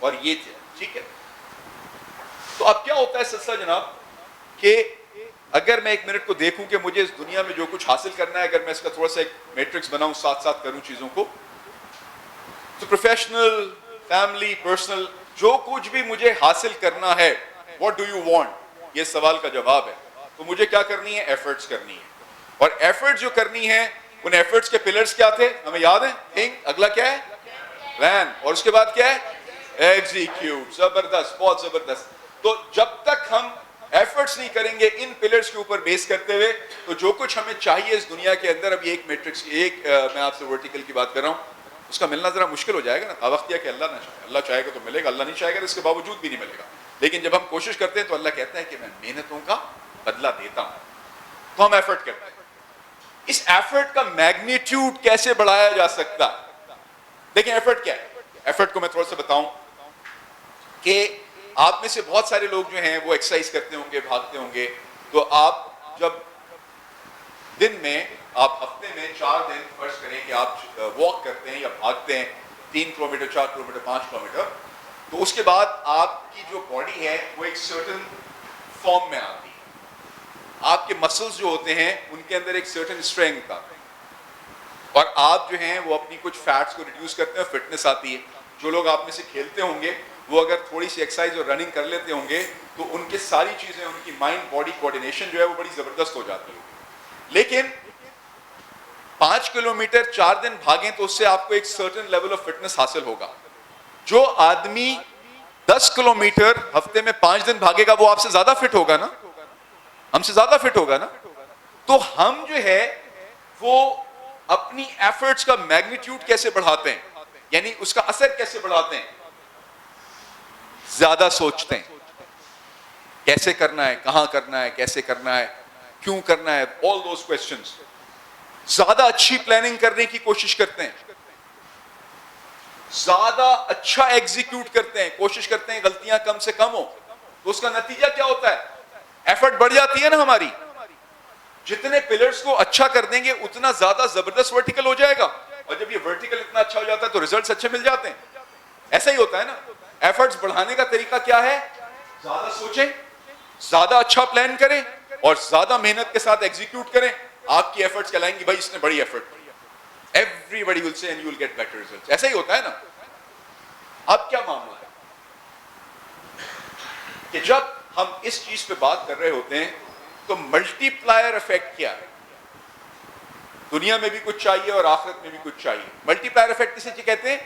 اور یہ تھے, ٹھیک ہے. تو اب کیا ہوتا ہے سلسلہ جناب, کہ اگر میں ایک منٹ کو دیکھوں کہ مجھے اس دنیا میں جو کچھ حاصل کرنا ہے, اگر میں اس کا تھوڑا سا ایک میٹرکس بناؤں, ساتھ ساتھ کروں چیزوں کو, تو پروفیشنل, فیملی, پرسنل, جو کچھ بھی مجھے حاصل کرنا ہے, واٹ ڈو یو وانٹ, یہ سوال کا جواب ہے. تو مجھے کیا کرنی ہے؟ ایفرٹس کرنی ہے. اور ایفرٹس جو کرنی ہے, ان ایفرٹس کے پلرز کیا تھے ہمیں یاد ہیں؟ تھنک, اگلا کیا ہے؟ پلان, اور اس کے بعد کیا ہے؟ ایگزیکیوٹ. زبردست, بہت زبردست. تو جب تک ہم ایفرٹس نہیں کریں گے ان پلرز کے اوپر بیس کرتے ہوئے, تو جو کچھ ہمیں چاہیے اس دنیا کے اندر, ابھی ایک میٹرکس, ایک میں آپ سے ورٹیکل کی بات کر رہا ہوں, اس کا ملنا ذرا مشکل ہو جائے گا نا. وقت یہ کہ اللہ نہ چاہے, اللہ چاہے گا تو ملے گا, اللہ نہیں چاہے گا اس کے باوجود بھی نہیں ملے گا. لیکن جب ہم کوشش کرتے ہیں تو اللہ کہتا ہے کہ میں محنتوں کا بدلہ دیتا ہوں. تو ہم ایفرٹ کرتے ہیں. اس ایفرٹ کا میگنیٹیوڈ کیسے بڑھایا جا سکتا ہے؟ دیکھیں ایفرٹ کیا ہے. ایفرٹ کو میں تھوڑا سا بتاؤں کہ آپ میں سے بہت سارے لوگ جو ہیں وہ ایکسرسائز کرتے ہوں گے, بھاگتے ہوں گے. تو آپ جب دن میں, آپ ہفتے میں 4 دن فرض کریں کہ آپ واک کرتے ہیں یا بھاگتے ہیں 3 کلومیٹر, 4 کلومیٹر, 5 کلومیٹر, تو اس کے بعد آپ کی جو باڈی ہے وہ ایک سرٹن فارم میں آتی ہے. آپ کے مسلز جو ہوتے ہیں ان کے اندر ایک سرٹن اسٹرینگتھ آتا ہے, اور آپ جو ہیں وہ اپنی کچھ فیٹس کو ریڈیوس کرتے ہیں, فٹنس آتی ہے. جو لوگ آپ میں سے کھیلتے ہوں گے وہ اگر تھوڑی سی ایکسرسائز اور رننگ کر لیتے ہوں گے تو ان کے ساری چیزیں, ان کی مائنڈ باڈی کوآرڈینیشن جو ہے وہ بڑی زبردست ہو جاتی ہے. لیکن 5 کلومیٹر 4 دن بھاگیں تو اس سے آپ کو ایک سرٹن لیول آف فٹنس حاصل ہوگا. جو آدمی 10 کلومیٹر ہفتے میں 5 دن بھاگے گا وہ آپ سے زیادہ فٹ ہوگا نا, ہم سے زیادہ فٹ ہوگا نا. تو ہم جو ہے وہ اپنی ایفرٹس کا میگنیٹیوڈ کیسے بڑھاتے ہیں, یعنی اس کا اثر کیسے بڑھاتے ہیں؟ زیادہ سوچتے ہیں کیسے کرنا ہے, کہاں کرنا ہے, کیسے کرنا ہے, کیوں کرنا ہے, all those questions. زیادہ اچھی پلاننگ کرنے کی کوشش کرتے ہیں, زیادہ اچھا ایگزیکیوٹ کرتے ہیں, کوشش کرتے ہیں غلطیاں کم سے کم ہو. تو اس کا نتیجہ کیا ہوتا ہے؟ ایفرٹ بڑھ جاتی ہے نا ہماری. جتنے پلرز کو اچھا کر دیں گے اتنا زیادہ زبردست ورٹیکل ہو جائے گا, اور جب یہ ورٹیکل اتنا اچھا ہو جاتا ہے تو ریزلٹس اچھے مل جاتے ہیں. ایسا ہی ہوتا ہے نا. ایفرٹس بڑھانے کا طریقہ کیا ہے؟ زیادہ سوچیں, زیادہ اچھا پلان کریں, اور زیادہ محنت کے ساتھ ایگزیکیوٹ کریں. آپ کی ایفرٹس کہلائیں گی بھائی اس نے بڑی ایفرٹ کی. Everybody will say and you will get better results. ایسا ہی ہوتا ہے نا. اب کیا معاملہ ہے کہ جب ہم اس چیز پہ بات کر رہے ہوتے ہیں تو ملٹی پلائر افیکٹ کیا ہے؟ دنیا میں بھی کچھ چاہیے اور آخرت میں بھی کچھ چاہیے. ملٹی پلائر افیکٹ کسے کہتے ہیں؟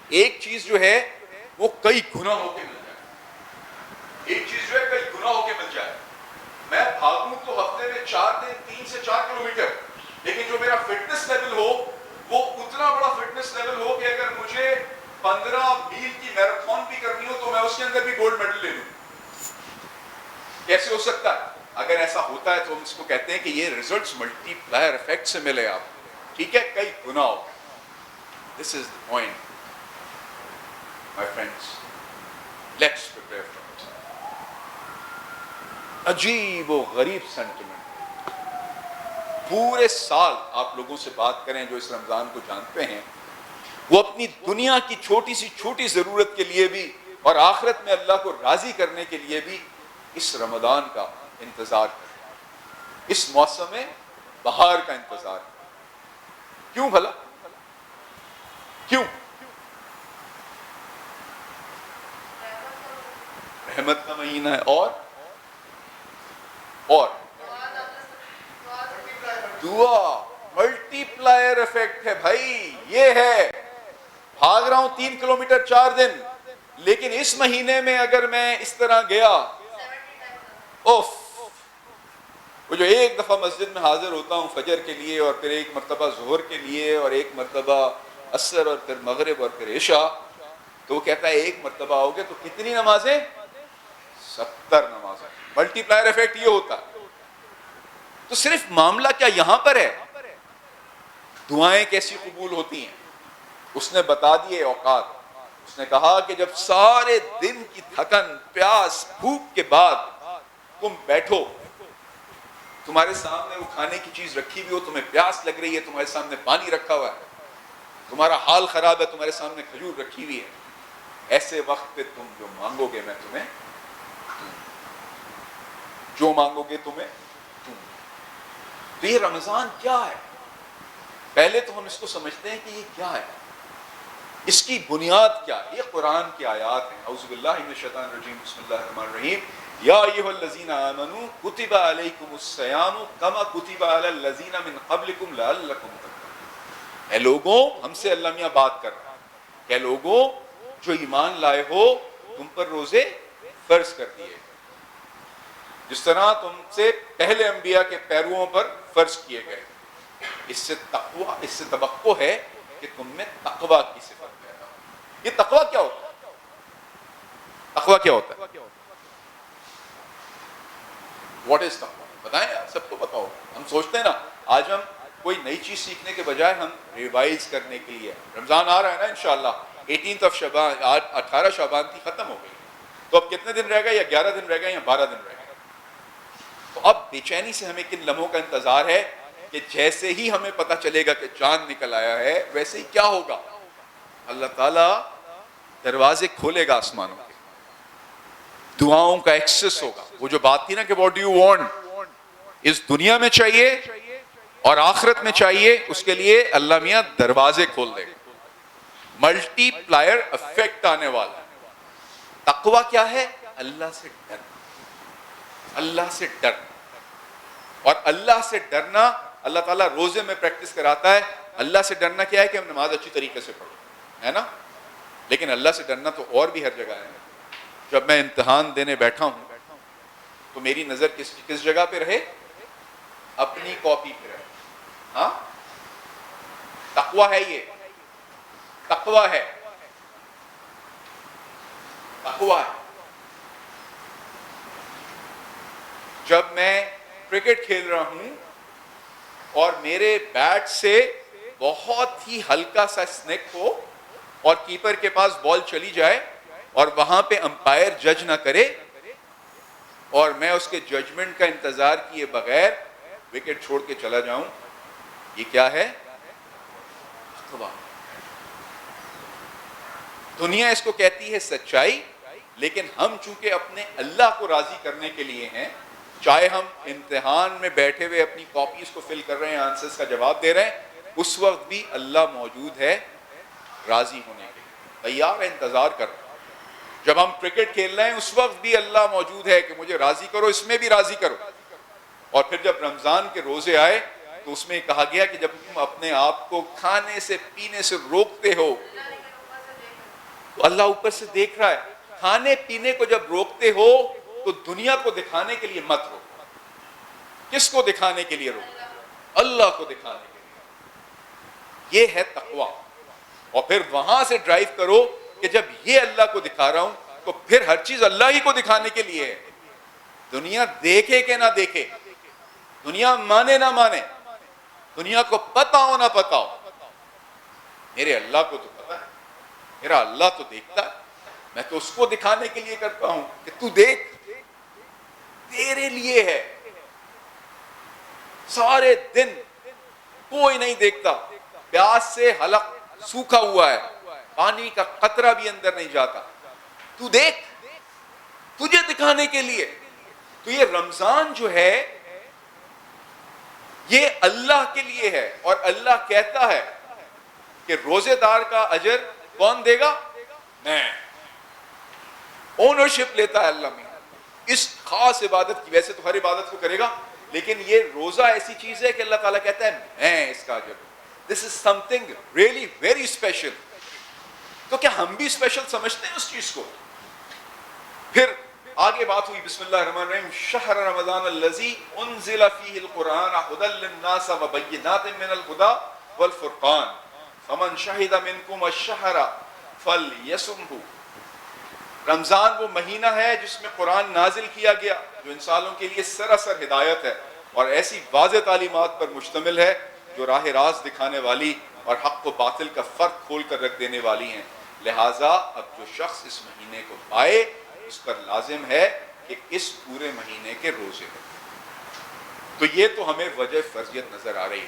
ایک چیز جو ہے وہ کئی گنا ہو کے مل جائے. ایک چیز جو ہے کئی گنا ہو کے مل جائے. میں بھاگوں تو ہفتے میں 4 دن 3 سے 4 کلومیٹر, لیکن جو میرا فٹنس لیول ہو وہ اتنا بڑا فٹنس لیول ہو کہ اگر مجھے 15 میل کی میراتھن بھی کرنی ہو تو میں اس کے اندر بھی گولڈ میڈل لے لوں. کیسے ہو سکتا ہے؟ اگر ایسا ہوتا ہے تو ہم اس کو کہتے ہیں کہ یہ ریزلٹس ملٹی پلائر افیکٹ سے ملے آپ. ٹھیک ہے، کئی گنا ہو. This is the point my friends. Let's prepare for it. عجیب و غریب سینٹیمنٹ. پورے سال آپ لوگوں سے بات کریں جو اس رمضان کو جانتے ہیں، وہ اپنی دنیا کی چھوٹی سی چھوٹی ضرورت کے لیے بھی اور آخرت میں اللہ کو راضی کرنے کے لیے بھی اس رمضان کا انتظار کریں، اس موسم بہار کا انتظار کریں. کیوں بھلا؟ کیوں؟ رحمت کا مہینہ ہے اور دعا ملٹی پلائر افیکٹ ہے بھائی. یہ ہے بھاگ رہا ہوں 3 کلومیٹر 4 دن، لیکن اس مہینے میں اگر میں اس طرح گیا، اوف، وہ جو ایک دفعہ مسجد میں حاضر ہوتا ہوں فجر کے لیے اور پھر ایک مرتبہ ظہر کے لیے اور ایک مرتبہ عصر اور پھر مغرب اور پھر عشاء، تو وہ کہتا ہے ایک مرتبہ آؤ گے تو کتنی نمازیں؟ 70 نمازیں. ملٹی پلائر افیکٹ یہ ہوتا ہے. تو صرف معاملہ کیا یہاں پر ہے؟ دعائیں کیسی قبول ہوتی ہیں اس نے بتا دیے اوقات. اس نے کہا کہ جب سارے دن کی تھکن، پیاس، بھوک کے بعد تم بیٹھو، تمہارے سامنے وہ کھانے کی چیز رکھی ہوئی ہو، تمہیں پیاس لگ رہی ہے، تمہارے سامنے پانی رکھا ہوا ہے، تمہارا حال خراب ہے، تمہارے سامنے کھجور رکھی ہوئی ہے، ایسے وقت پہ تم جو مانگو گے میں تمہیں دوں. جو مانگو گے تمہیں دوں. تو یہ رمضان کیا ہے؟ پہلے تو ہم اس کو سمجھتے ہیں کہ یہ کیا ہے، اس کی بنیاد کیا ہے. یہ قرآن کی آیات ہیں. اعوذ باللہ من الشیطان الرجیم، بسم اللہ الرحمن الرحیم. یا ایھا الذین آمنوا کتب علیکم الصیام کما کتب علی الذین من قبلکم لعلکم تتقون. اے لوگوں، ہم سے اللہ میاں بات کر رہا ہے کہ لوگوں جو ایمان لائے ہو، تم پر روزے فرض کر دیے جس طرح تم سے پہلے انبیاء کے پیرووں پر فرض کیے گئے. اس سے تقوی، اس سے توقع ہے کہ تم میں تقوی کی صفت پیدا ہو. یہ تقوی کیا ہوتا ہے؟ تقوی کیا ہوتا ہے؟ واٹ از تقوی؟ بتائیں یار، سب کو پتا ہو. ہم سوچتے ہیں نا آج ہم کوئی نئی چیز سیکھنے کے بجائے ہم ریوائز کرنے کے لیے، رمضان آ رہا ہے نا انشاءاللہ، 18 شعبان، آج 18 شعبان تھی، ختم ہو گئی. تو اب کتنے دن رہ گئے؟ یا 11 دن رہ گئے یا 12 دن رہ گئے. تو اب بے چینی سے ہمیں کن لمحوں کا انتظار ہے کہ جیسے ہی ہمیں پتہ چلے گا کہ چاند نکل آیا ہے، ویسے ہی کیا ہوگا؟ اللہ تعالیٰ دروازے کھولے گا آسمانوں کے، دعاؤں کا ایکسس ہوگا. وہ جو بات تھی نا کہ واٹ ڈو یو وانٹ، اس دنیا میں چاہیے اور آخرت میں چاہیے، اس کے لیے اللہ میاں دروازے کھول دے گا. ملٹی پلائر افیکٹ آنے والا. تقوی کیا ہے؟ اللہ سے ڈرنا. اللہ سے ڈرنا. اور اللہ سے ڈرنا اللہ تعالیٰ روزے میں پریکٹس کراتا ہے. اللہ سے ڈرنا کیا ہے کہ ہم نماز اچھی طریقے سے پڑھیں، ہے نا؟ لیکن اللہ سے ڈرنا تو اور بھی ہر جگہ ہے. جب میں امتحان دینے بیٹھا ہوں تو میری نظر کس جگہ پہ رہے؟ اپنی کاپی پہ رہے. ہاں، تقوی ہے. یہ تقوی ہے. تقوی ہے. جب میں کرکٹ کھیل رہا ہوں اور میرے بیٹ سے بہت ہی ہلکا سا سنیک ہو اور کیپر کے پاس بال چلی جائے اور وہاں پہ امپائر جج نہ کرے اور میں اس کے ججمنٹ کا انتظار کیے بغیر وکٹ چھوڑ کے چلا جاؤں، یہ کیا ہے؟ تقویٰ. دنیا اس کو کہتی ہے سچائی، لیکن ہم چونکہ اپنے اللہ کو راضی کرنے کے لیے ہیں، چاہے ہم امتحان میں بیٹھے ہوئے اپنی کاپیز کو فل کر رہے ہیں، آنسرز کا جواب دے رہے ہیں، اس وقت بھی اللہ موجود ہے راضی ہونے کے لیے، تیار ہے، انتظار کر رہا ہے. جب ہم کرکٹ کھیل رہے ہیں اس وقت بھی اللہ موجود ہے کہ مجھے راضی کرو، اس میں بھی راضی کرو. اور پھر جب رمضان کے روزے آئے تو اس میں کہا گیا کہ جب تم اپنے آپ کو کھانے سے پینے سے روکتے ہو تو اللہ اوپر سے دیکھ رہا ہے. کھانے پینے کو جب روکتے ہو تو دنیا کو دکھانے کے لیے مت روکو. کس کو دکھانے کے لیے روکو؟ اللہ کو دکھانے کے لیے. یہ ہے تقویٰ. اور پھر وہاں سے ڈرائیو کرو کہ جب یہ اللہ کو دکھا رہا ہوں تو پھر ہر چیز اللہ ہی کو دکھانے کے لیے ہے. دنیا دیکھے کہ نہ دیکھے, دنیا مانے نہ مانے, دنیا کو پتہ ہو نہ پتہ ہو, میرے اللہ کو تو پتہ ہے, میرا اللہ تو دیکھتا ہے, میں تو اس کو دکھانے کے لیے کرتا ہوں کہ تو دیکھ, تیرے لیے ہے. سارے دن کوئی نہیں دیکھتا, پیاس سے حلق سوکھا ہوا ہے, پانی کا قطرہ بھی اندر نہیں جاتا, تو دیکھ, تجھے دکھانے کے لیے. تو یہ رمضان جو ہے یہ اللہ کے لیے ہے, اور اللہ کہتا ہے کہ روزے دار کا اجر کون دے گا؟ میں. اونرشپ لیتا ہے اللہ میں اس خاص عبادت کی. ویسے تو ہر عبادت کو کرے گا, لیکن یہ روزہ ایسی چیز ہے کہ اللہ تعالیٰ کہتا ہے میں اس کا اجر دوں. This is something really very special. تو کیا ہم بھی اسپیشل سمجھتے ہیں اس چیز کو؟ پھر آگے بات ہوئی, بسم اللہ الرحمن الرحیم, شہر رمضان الذی انزل فیہ القرآن ھدی للناس وبینات من الھدی والفرقان فمن شہد منکم الشہر فلیصمہ. رمضان وہ مہینہ ہے جس میں قرآن نازل کیا گیا, جو انسانوں کے لیے سراسر ہدایت ہے اور ایسی واضح تعلیمات پر مشتمل ہے جو راہ راست دکھانے والی اور حق و باطل کا فرق کھول کر رکھ دینے والی ہیں. لہٰذا اب جو شخص اس مہینے کو پائے اس پر لازم ہے کہ اس پورے مہینے کے روزے ہوں. تو یہ تو ہمیں وجہ فرضیت نظر آ رہی ہے,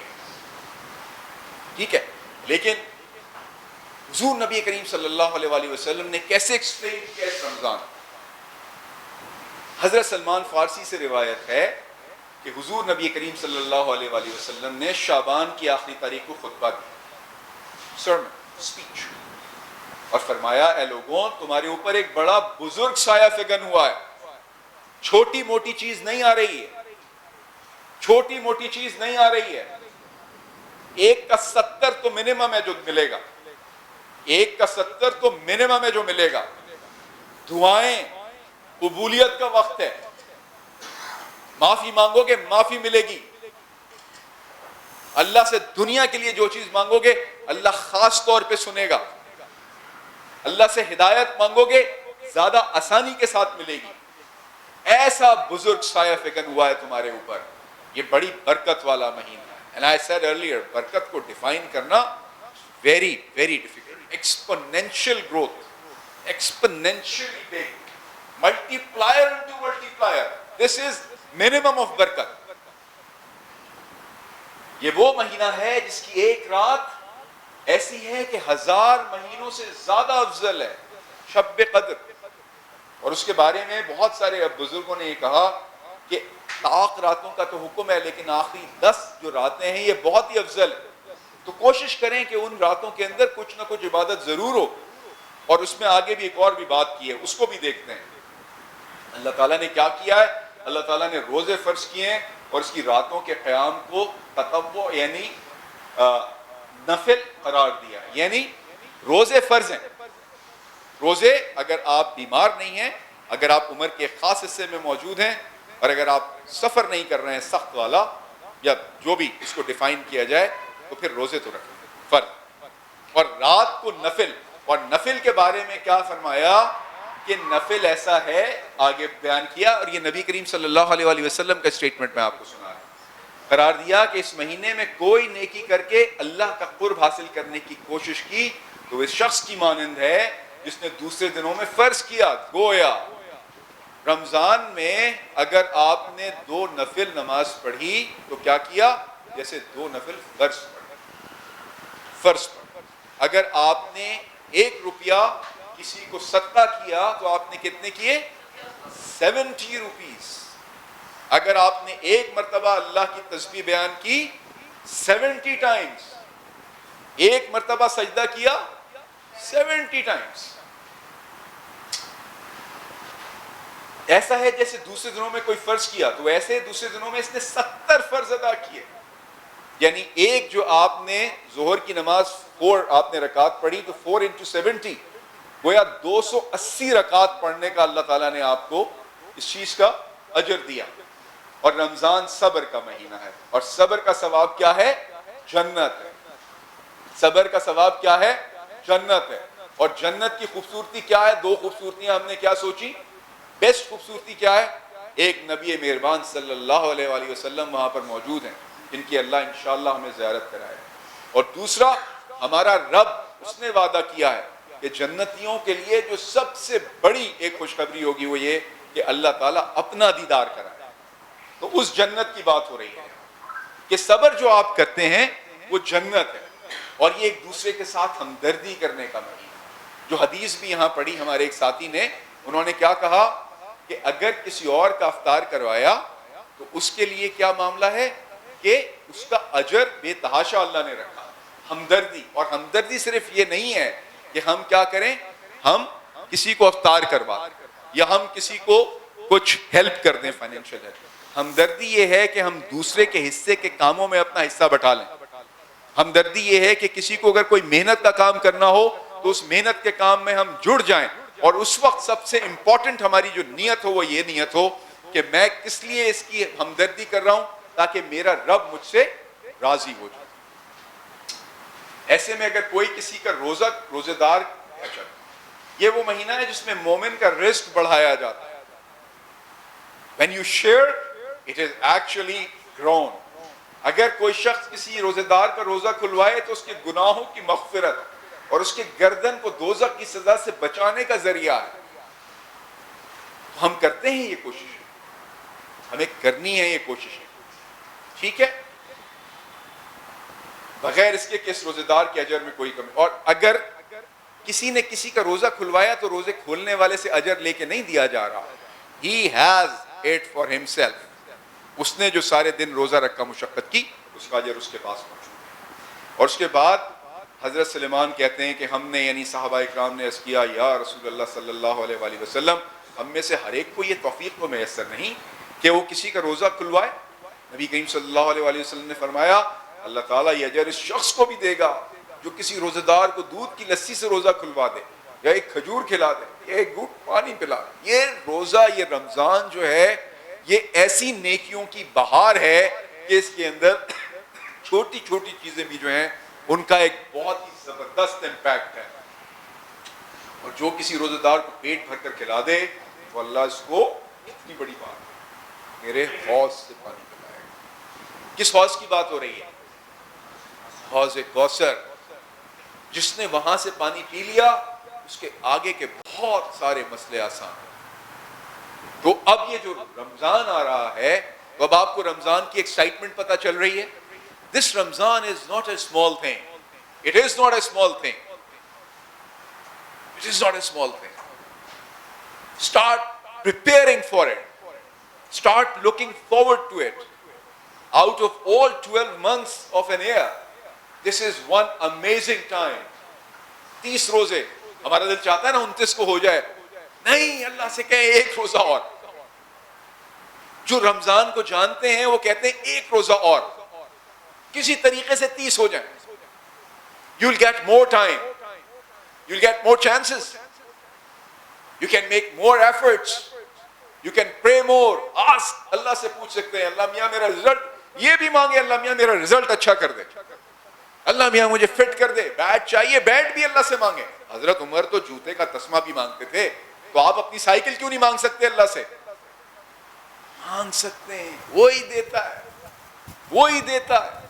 ٹھیک ہے. لیکن حضور نبی کریم صلی اللہ علیہ وآلہ وسلم نے کیسے ایکسپلین کیا اس رمضان؟ حضرت سلمان فارسی سے روایت ہے کہ حضور نبی کریم صلی اللہ علیہ وآلہ وسلم نے شعبان کی آخری تاریخ کو خطبہ دیا, سرمن, اسپیچ, اور فرمایا اے لوگوں تمہارے اوپر ایک بڑا بزرگ سایہ فگن ہوا ہے. چھوٹی موٹی چیز نہیں آ رہی ہے, چھوٹی موٹی چیز نہیں آ رہی ہے. 1 کا 70 تو منیمم ہے جو ملے گا, 1 کا 70 تو منیمم ہے جو ملے گا. دعائیں, قبولیت کا وقت ہے, معافی مانگو گے معافی ملے گی. اللہ سے دنیا کے لیے جو چیز مانگو گے اللہ خاص طور پہ سنے گا. اللہ سے ہدایت مانگو گے زیادہ آسانی کے ساتھ ملے گی. ایسا بزرگ سایہ فگن ہوا ہے تمہارے اوپر. یہ بڑی برکت والا مہینہ ہے. And I said earlier, برکت کو ڈیفائن کرنا very very difficult. Exponential growth, exponentially big, multiplier into multiplier. This is minimum of برکت. یہ وہ مہینہ ہے جس کی ایک رات ایسی ہے کہ 1000 مہینوں سے زیادہ افضل ہے, شب قدر. اور اس کے بارے میں بہت سارے بزرگوں نے یہ کہا کہ طاق راتوں کا تو حکم ہے, لیکن آخری 10 جو راتیں ہیں یہ بہت ہی افضل ہے. تو کوشش کریں کہ ان راتوں کے اندر کچھ نہ کچھ عبادت ضرور ہو. اور اس میں آگے بھی ایک اور بھی بات کی ہے, اس کو بھی دیکھتے ہیں. اللہ تعالیٰ نے کیا کیا ہے؟ اللہ تعالیٰ نے روزے فرض کیے ہیں اور اس کی راتوں کے قیام کو تطوع یعنی نفل قرار دیا. یعنی روزے فرض ہیں. روزے اگر آپ بیمار نہیں ہیں, اگر آپ عمر کے خاص حصے میں موجود ہیں, اور اگر آپ سفر نہیں کر رہے ہیں سخت والا, یا جو بھی اس کو ڈیفائن کیا جائے, تو پھر روزے تو رکھیں فرض. اور رات کو نفل. اور نفل کے بارے میں کیا فرمایا کہ نفل ایسا ہے, آگے بیان کیا, اور یہ نبی کریم صلی اللہ علیہ وآلہ وسلم کا اسٹیٹمنٹ میں آپ کو سنا رہا ہوں. قرار دیا کہ اس مہینے میں کوئی نیکی کر کے اللہ کا قرب حاصل کرنے کی کوشش کی تو اس شخص کی مانند ہے جس نے دوسرے دنوں میں فرض کیا. گویا رمضان میں اگر آپ نے 2 نفل نماز پڑھی تو کیا کیا؟ جیسے 2 نفل فرض پڑھ. اگر آپ نے 1 روپیہ کسی کو صدقہ کیا تو آپ نے کتنے کیے؟ 70 روپیز. اگر آپ نے 1 مرتبہ اللہ کی تسبیح بیان کی 70 ٹائمز, 1 مرتبہ سجدہ کیا 70 ٹائمز. ایسا ہے جیسے دوسرے دنوں میں کوئی فرض کیا تو ایسے دوسرے دنوں میں اس نے 70 فرض ادا کیے. یعنی ایک جو آپ نے ظہر کی نماز 4 آپ نے رکعت پڑھی تو 4 into 70 گویا 280 رکعت پڑھنے کا اللہ تعالیٰ نے آپ کو اس چیز کا اجر دیا. اور رمضان صبر کا مہینہ ہے, اور صبر کا ثواب کیا ہے؟ جنت ہے. صبر کا ثواب کیا ہے؟ جنت ہے. اور جنت کی خوبصورتی کیا ہے؟ دو خوبصورتیاں ہم نے کیا سوچی؟ بیسٹ خوبصورتی کیا ہے؟ ایک نبی مہربان صلی اللہ علیہ وآلہ وسلم وہاں پر موجود ہیں جن کی اللہ انشاءاللہ ہمیں زیارت کرائے. اور دوسرا ہمارا رب اس نے وعدہ کیا ہے کہ جنتیوں کے لیے جو سب سے بڑی ایک خوشخبری ہوگی وہ یہ کہ اللہ تعالیٰ اپنا دیدار کرائے. تو اس جنت کی بات ہو رہی ہے کہ صبر جو آپ کرتے ہیں وہ جنت ہے. اور یہ ایک دوسرے کے ساتھ ہمدردی کرنے کا معنی ہے. جو حدیث بھی یہاں پڑھی ہمارے ایک ساتھی نے، انہوں نے کیا کہا کہ اگر کسی اور کا افطار کروایا تو اس کے لیے کیا معاملہ ہے کہ اس کا اجر بے تحاشا اللہ نے رکھا. ہمدردی، اور ہمدردی صرف یہ نہیں ہے کہ ہم کیا کریں، ہم کسی کو افطار کروا یا ہم کسی کو کچھ ہیلپ کر دیں فائنینشیل ہیلپ. ہمدردی یہ ہے کہ ہم دوسرے کے حصے کے کاموں میں اپنا حصہ بٹھا لیں. ہمدردی یہ ہے کہ کسی کو اگر کوئی محنت کا کام کرنا ہو تو اس محنت کے کام میں ہم جڑ جائیں. اور اس وقت سب سے امپورٹنٹ ہماری جو نیت ہو وہ یہ نیت ہو کہ میں کس لیے اس کی ہمدردی کر رہا ہوں، تاکہ میرا رب مجھ سے راضی ہو جائے. ایسے میں اگر کوئی کسی کا روزے دار، یہ وہ مہینہ ہے جس میں مومن کا رزق بڑھایا جاتا ہے. When you share, it is actually grown. اگر کوئی شخص کسی روزے دار کا روزہ کھلوائے تو اس کے گناہوں کی مغفرت اور اس کے گردن کو دوزخ کی سزا سے بچانے کا ذریعہ ہے. ہم کرتے ہیں یہ کوشش، ہمیں کرنی ہے یہ کوشش، ٹھیک ہے، بغیر اس کے کہ اس روزے دار کے اجر میں کوئی کمی. اور اگر کسی نے کسی کا روزہ کھلوایا تو روزے کھولنے والے سے اجر لے کے نہیں دیا جا رہا. He has it for himself. اس نے جو سارے دن روزہ رکھا، مشقت کی، اس کا اجر اس کے پاس موجود ہے. اور اس کے بعد حضرت سلیمان کہتے ہیں کہ ہم نے، یعنی صحابہ اکرام نے عرض کیا، یا رسول اللہ صلی اللہ علیہ وآلہ وسلم، ہم میں سے ہر ایک کو یہ توفیق تو میسر نہیں کہ وہ کسی کا روزہ کھلوائے. نبی کریم صلی اللہ علیہ وآلہ وسلم نے فرمایا اللہ تعالیٰ یہ اجر اس شخص کو بھی دے گا جو کسی روزہ دار کو دودھ کی لسی سے روزہ کھلوا دے، یا ایک کھجور کھلا دے، یا ایک گھونٹ پانی پلا دے. یہ روزہ، یہ رمضان جو ہے، یہ ایسی نیکیوں کی بہار ہے کہ اس کے اندر چھوٹی چھوٹی چیزیں بھی جو ہیں ان کا ایک بہت ہی زبردست امپیکٹ ہے. اور جو کسی روزہ دار کو پیٹ بھر کر کھلا دے تو اللہ اس کو اتنی بڑی بات، میرے حوض سے پانی پلائے گا. کس حوض کی بات ہو رہی ہے؟ حوض کوثر. جس نے وہاں سے پانی پی لیا اس کے آگے کے بہت سارے مسئلے آسان ہیں. تو اب یہ جو رمضان آ رہا ہے تو اب آپ کو رمضان کی ایکسائٹمنٹ پتہ چل رہی ہے. This Ramzan is not a small thing. It is not a small thing. It is not a small thing. Start preparing for it. Start looking forward to it. Out of all 12 months of an year, this is one amazing time. 30 روزے، ہمارا دل چاہتا ہے نا 29 کو ہو جائے. نہیں، اللہ سے کہیں ایک روزہ اور. جو رمضان کو جانتے ہیں وہ کہتے ہیں ایک روزہ اور، کسی طریقے سے 30 ہو جائیں. You'll get more time. You'll get more chances. You can make more efforts. You can pray more. Ask. اللہ سے پوچھ سکتے ہیں اللہ میاں میرا رزلٹ، یہ بھی مانگے اللہ میاں میرا رزلٹ اچھا کر دے، اللہ میاں مجھے فٹ کر دے، بیٹ چاہیے بیٹ بھی اللہ سے مانگے. حضرت عمر تو جوتے کا تسمہ بھی مانگتے تھے، تو آپ اپنی سائیکل کیوں نہیں مانگ سکتے؟ اللہ سے مانگ سکتے ہیں، وہی دیتا ہے، وہی دیتا ہے.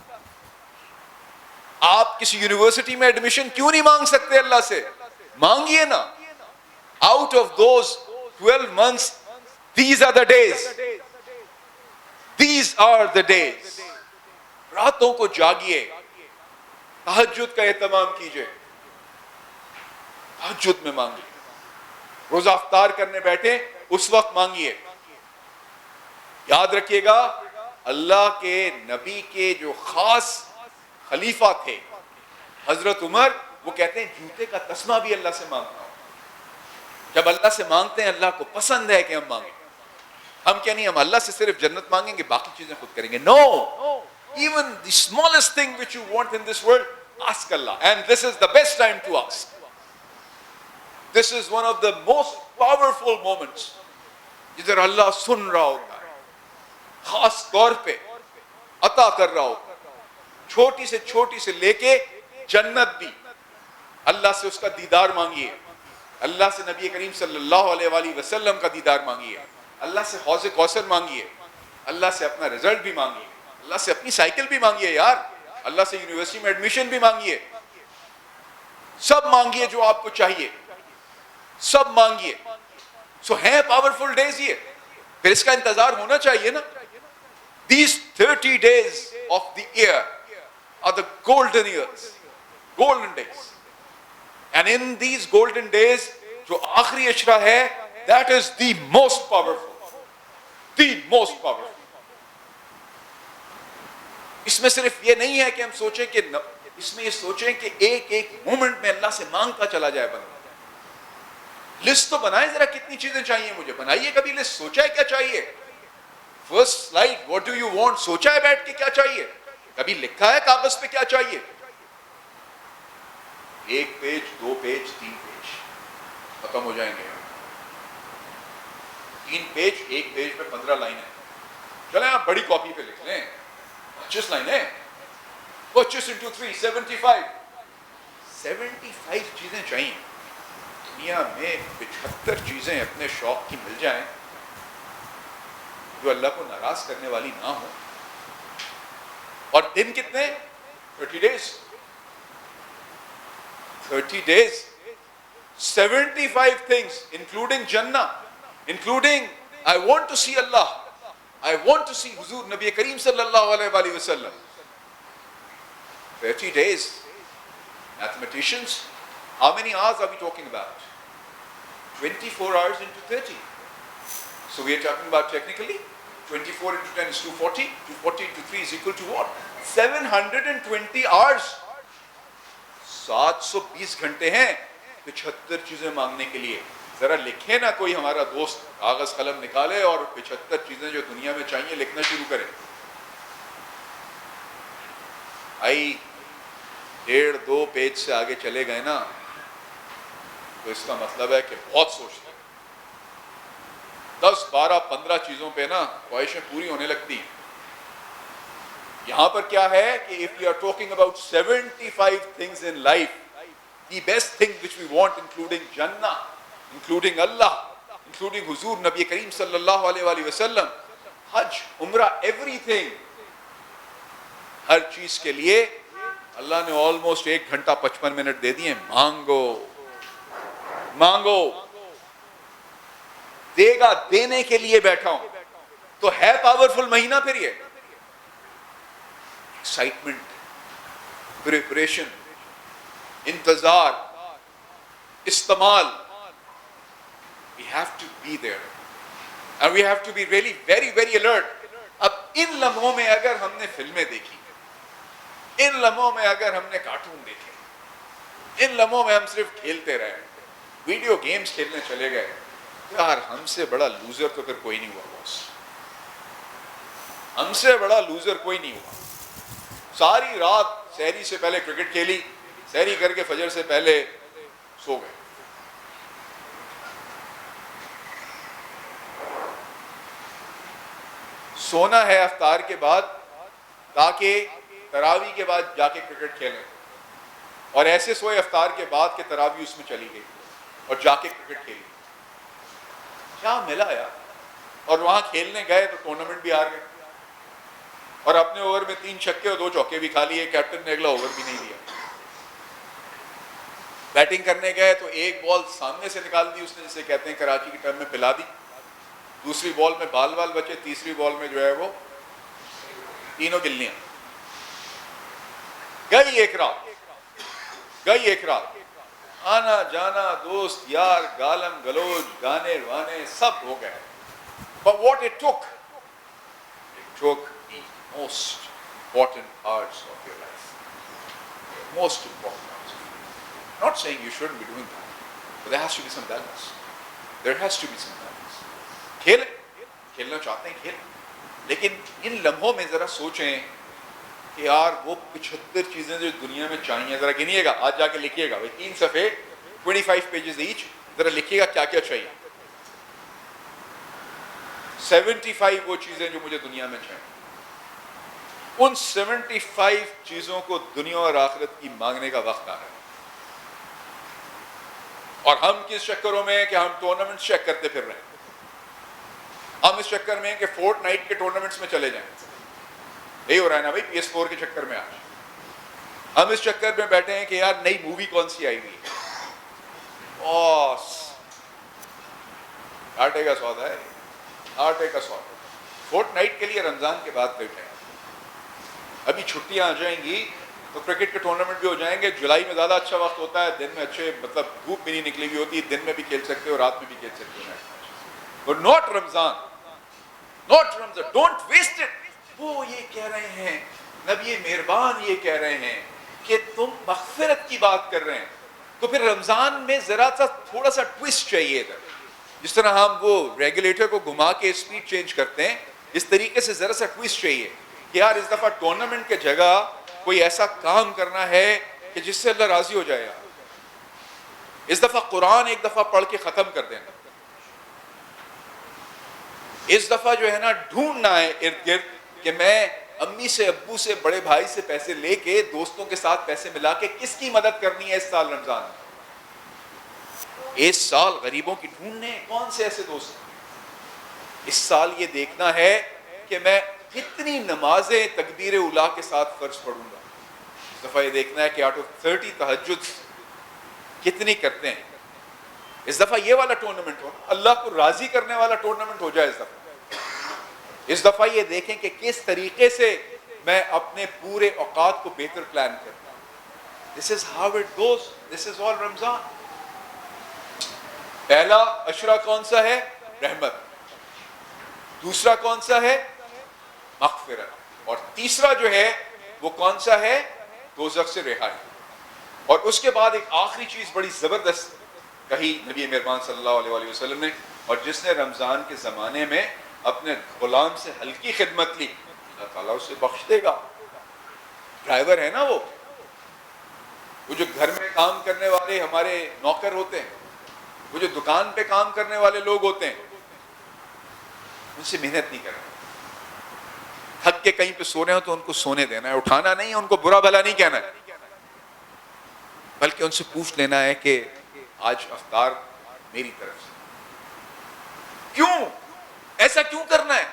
آپ کسی یونیورسٹی میں ایڈمیشن کیوں نہیں مانگ سکتے اللہ سے؟ مانگیے نا. Out of those 12 months, these are the days. These are the days. راتوں کو جاگیے، تہجد کا اہتمام کیجئے، تہجد میں مانگیے. روزہ افطار کرنے بیٹھے اس وقت مانگیے. یاد رکھیے گا اللہ کے نبی کے جو خاص خلیفہ تھے حضرت عمر، وہ کہتے ہیں جوتے کا تسمہ بھی اللہ سے مانگنا ہو. جب اللہ سے مانگتے ہیں اللہ کو پسند ہے کہ ہم مانگیں. ہم کیا نہیں، ہم اللہ سے صرف جنت مانگیں گے، باقی چیزیں خود کریں گے. No, even the smallest thing which you want in this world, ask Allah. And this is the best time to ask. This is one of the most powerful moments جدھر اللہ سن رہا ہوتا ہے، خاص طور پہ عطا کر رہا ہوتا ہے. چھوٹی سے لے کے جنت بھی. اللہ سے اس کا دیدار مانگیے, اللہ سے نبی کریم صلی اللہ علیہ وآلہ وسلم کا دیدار مانگیے, اللہ سے حوض کوثر مانگیے, اللہ سے اپنا رزلٹ بھی مانگیے, اللہ سے اپنی سائیکل بھی مانگیے یار, اللہ سے یونیورسٹی میں ایڈمیشن بھی مانگیے, سب مانگیے جو آپ کو چاہیے, سب مانگیے. سو ہیں پاورفل ڈیز یہ, پھر اس کا انتظار ہونا چاہیے نا. These 30 days of the year are the golden years, golden days. And in these golden days, جو آخری عشرہ ہے, that is the most powerful, the most powerful. اس میں صرف یہ نہیں ہے کہ ہم سوچیں کہ اس میں یہ سوچیں کہ ایک ایک مومنٹ میں اللہ سے مانگتا چلا جائے بندہ. لسٹ تو بنائیں ذرا, کتنی چیزیں چاہیے مجھے, بنائیے کبھی لسٹ, سوچا ہے کیا چاہیے, first slide what do you want, سوچا ہے بیٹھ کے کیا چاہیے, کبھی لکھا ہے کاغذ پہ کیا چاہیے. 1 پیج 2 پیج 3 پیج ختم ہو جائیں گے. 3 پیج, 1 پیج میں 15 لائنیں, چلیں آپ بڑی کاپی پہ لکھ لیں, 25 لائنیں, 25 into 3 75 چیزیں چاہیے. دنیا میں 75 چیزیں اپنے شوق کی مل جائیں جو اللہ کو ناراض کرنے والی نہ ہو. اور دن کتنے, 30 days, 30 days, 75 things including Jannah, including I want to see Allah, I want to see Huzur Nabi Kareem sallallahu alaihi wasallam. 30 days. Mathematicians, how many hours are we talking about? 24 hours into 30. So we are talking about technically 24 into 10 is 240. 240 into 3 is equal to what? 720 hours. 720 گھنٹے ہیں 75 چیزیں مانگنے کے لیے. ذرا لکھے نا کوئی ہمارا دوست, کاغذ قلم نکالے اور 75 چیزیں جو دنیا میں چاہیے لکھنا شروع کرے. آئی 1.5-2 پیج سے آگے چلے گئے نا تو اس کا مطلب ہے کہ بہت سوچتے ہیں. 10-12-15 چیزوں پہ نا خواہشیں پوری ہونے لگتی ہیں. یہاں پر کیا ہے کہ if we are talking about 75 things in life, the best thing which we want, including Jannah, including Allah, including Huzur Nabi Kareem sallallahu alaihi wasallam, Hajj, Umrah, everything, ہر چیز کے لیے اللہ نے آلموسٹ 1 گھنٹہ 55 منٹ دے دیے. مانگو مانگو, دے گا, دینے کے لیے بیٹھا ہوں. تو ہے پاورفل مہینہ پھر یہ. ایکسائٹمنٹ, پریپریشن, انتظار, استعمال. We have to be there and we have to be really very very alert. اب ان لمحوں میں اگر ہم نے فلمیں دیکھی, ان لمحوں میں اگر ہم نے کارٹون دیکھے, ان لمحوں میں ہم صرف کھیلتے رہے, ویڈیو گیمز کھیلنے چلے گئے, یار ہم سے بڑا لوزر تو پھر کوئی نہیں ہوا باس. ہم سے بڑا لوزر کوئی نہیں ہوا. ساری رات سحری سے پہلے کرکٹ کھیلی, سحری کر کے فجر سے پہلے سو گئے. سونا ہے افطار کے بعد تاکہ تراویح کے بعد جا کے کرکٹ کھیلیں, اور ایسے سوئے افطار کے بعد کہ تراویح اس میں چلی گئی اور جا کے کرکٹ کھیلی. کیا ملا یار. اور وہاں کھیلنے گئے تو ٹورنامنٹ بھی ہار گئے, اور اپنے اوور میں 3 چھکے اور 2 چوکے بھی کھا لیے, کیپٹن نے اگلا اوور بھی نہیں دیا. بیٹنگ کرنے گئے تو ایک بال سامنے سے نکال دی اس نے, جسے کہتے ہیں کراچی کی ٹرم میں پلا دی. دوسری بال میں بال بچے, تیسری بال میں جو ہے وہ تینوں گلیاں. گئی ایک رات, آنا جانا, دوست یار, گالم گلوچ, گانے وانے سب ہو گئے. But what it took the most important parts of your life. Most important parts. Not saying you shouldn't be doing that, but there has to be some balance. There has to be some balance. کھیلنا چاہتے ہیں کھیلیں, لیکن ان لمحوں میں ذرا سوچیں کہ یار وہ 75 چیزیں جو دنیا میں چاہیے, ذرا گنیے گا, آج جا کے لکھیے گا, 3 صفحے 25 پیجز ایچ, ذرا لکھیے گا کیا کیا چاہیے. 75 وہ چیزیں جو مجھے دنیا میں چاہیے. ان 75 چیزوں کو دنیا اور آخرت کی مانگنے کا وقت آ رہا ہے. اور ہم کس چکروں میں ہیں کہ ہم ٹورنامنٹ چیک کرتے پھر رہے ہیں. ہم اس چکر میں ہیں کہ فورٹ نائٹ کے ٹورنامنٹس میں چلے جائیں. یہی ہو رہا ہے نا بھائی PS4 کے چکر میں. آج ہم اس چکر میں بیٹھے ہیں کہ یار نئی مووی کون سی آئی ہوئی ہے. آٹے کا سودا ہے, آٹے کا سودا. فورٹ نائٹ کے لیے رمضان کے بعد بیٹھے ہیں. ابھی چھٹیاں آ جائیں گی تو کرکٹ کے ٹورنامنٹ بھی ہو جائیں گے. جولائی میں زیادہ اچھا وقت ہوتا ہے, دن میں اچھے, مطلب دھوپ بھی نہیں نکلی ہوئی ہوتی, دن میں بھی کھیل سکتے ہو, رات میں بھی کھیل سکتے ہو. But not Ramzan, not Ramzan, don't waste it. وہ یہ کہہ رہے ہیں, نبی مہربان یہ کہہ رہے ہیں کہ تم مغفرت کی بات کر رہے ہیں, تو پھر رمضان میں ذرا سا تھوڑا سا ٹوسٹ چاہیے تھا. جس طرح ہم وہ ریگولیٹر کو گھما کے اسپیڈ چینج کرتے ہیں, اس طریقے سے ذرا سا ٹوسٹ چاہیے کہ یار اس دفعہ ٹورنامنٹ کے جگہ کوئی ایسا کام کرنا ہے کہ جس سے اللہ راضی ہو جائے. اس دفعہ قرآن ایک دفعہ پڑھ کے ختم کر دینا. اس دفعہ جو ہے نا ڈھونڈنا ہے ارد گرد کہ میں امی سے, ابو سے, بڑے بھائی سے پیسے لے کے, دوستوں کے ساتھ پیسے ملا کے کس کی مدد کرنی ہے اس سال رمضان میں. اس سال غریبوں کی ڈھونڈنے, کون سے ایسے دوست ہیں. اس سال یہ دیکھنا ہے کہ میں کتنی نمازیں تکبیر اولیٰ کے ساتھ فرض پڑھوں گا. اس دفعہ یہ دیکھنا ہے کہ آؤٹ آف 30 تہجد کتنی کرتے ہیں. اس دفعہ یہ والا ٹورنامنٹ ہو, اللہ کو راضی کرنے والا ٹورنامنٹ ہو جائے. اس دفعہ یہ دیکھیں کہ کس طریقے سے میں اپنے پورے اوقات کو بہتر پلان کرتا ہوں. This is how it goes. This is all رمضان. پہلا عشرہ کون سا ہے؟ رحمت. دوسرا کون سا ہے؟ مغفرت. اور تیسرا جو ہے وہ کون سا ہے؟ دوزخ سے رہائی. اور اس کے بعد ایک آخری چیز بڑی زبردست کہی نبی مہربان صلی اللہ علیہ وآلہ وسلم نے, اور جس نے رمضان کے زمانے میں اپنے غلام سے ہلکی خدمت لی, اللہ تعالیٰ اسے بخش دے گا. ڈرائیور ہے نا وہ جو گھر میں کام کرنے والے ہمارے نوکر ہوتے ہیں, وہ جو دکان پہ کام کرنے والے لوگ ہوتے ہیں, ان سے محنت نہیں کرنا. تھک کے کہیں پہ سو رہے ہو تو ان کو سونے دینا ہے, اٹھانا نہیں ہے, ان کو برا بھلا نہیں کہنا ہے, بلکہ ان سے پوچھ لینا ہے کہ آج افطار میری طرف سے. کیوں ایسا کیوں کرنا ہے؟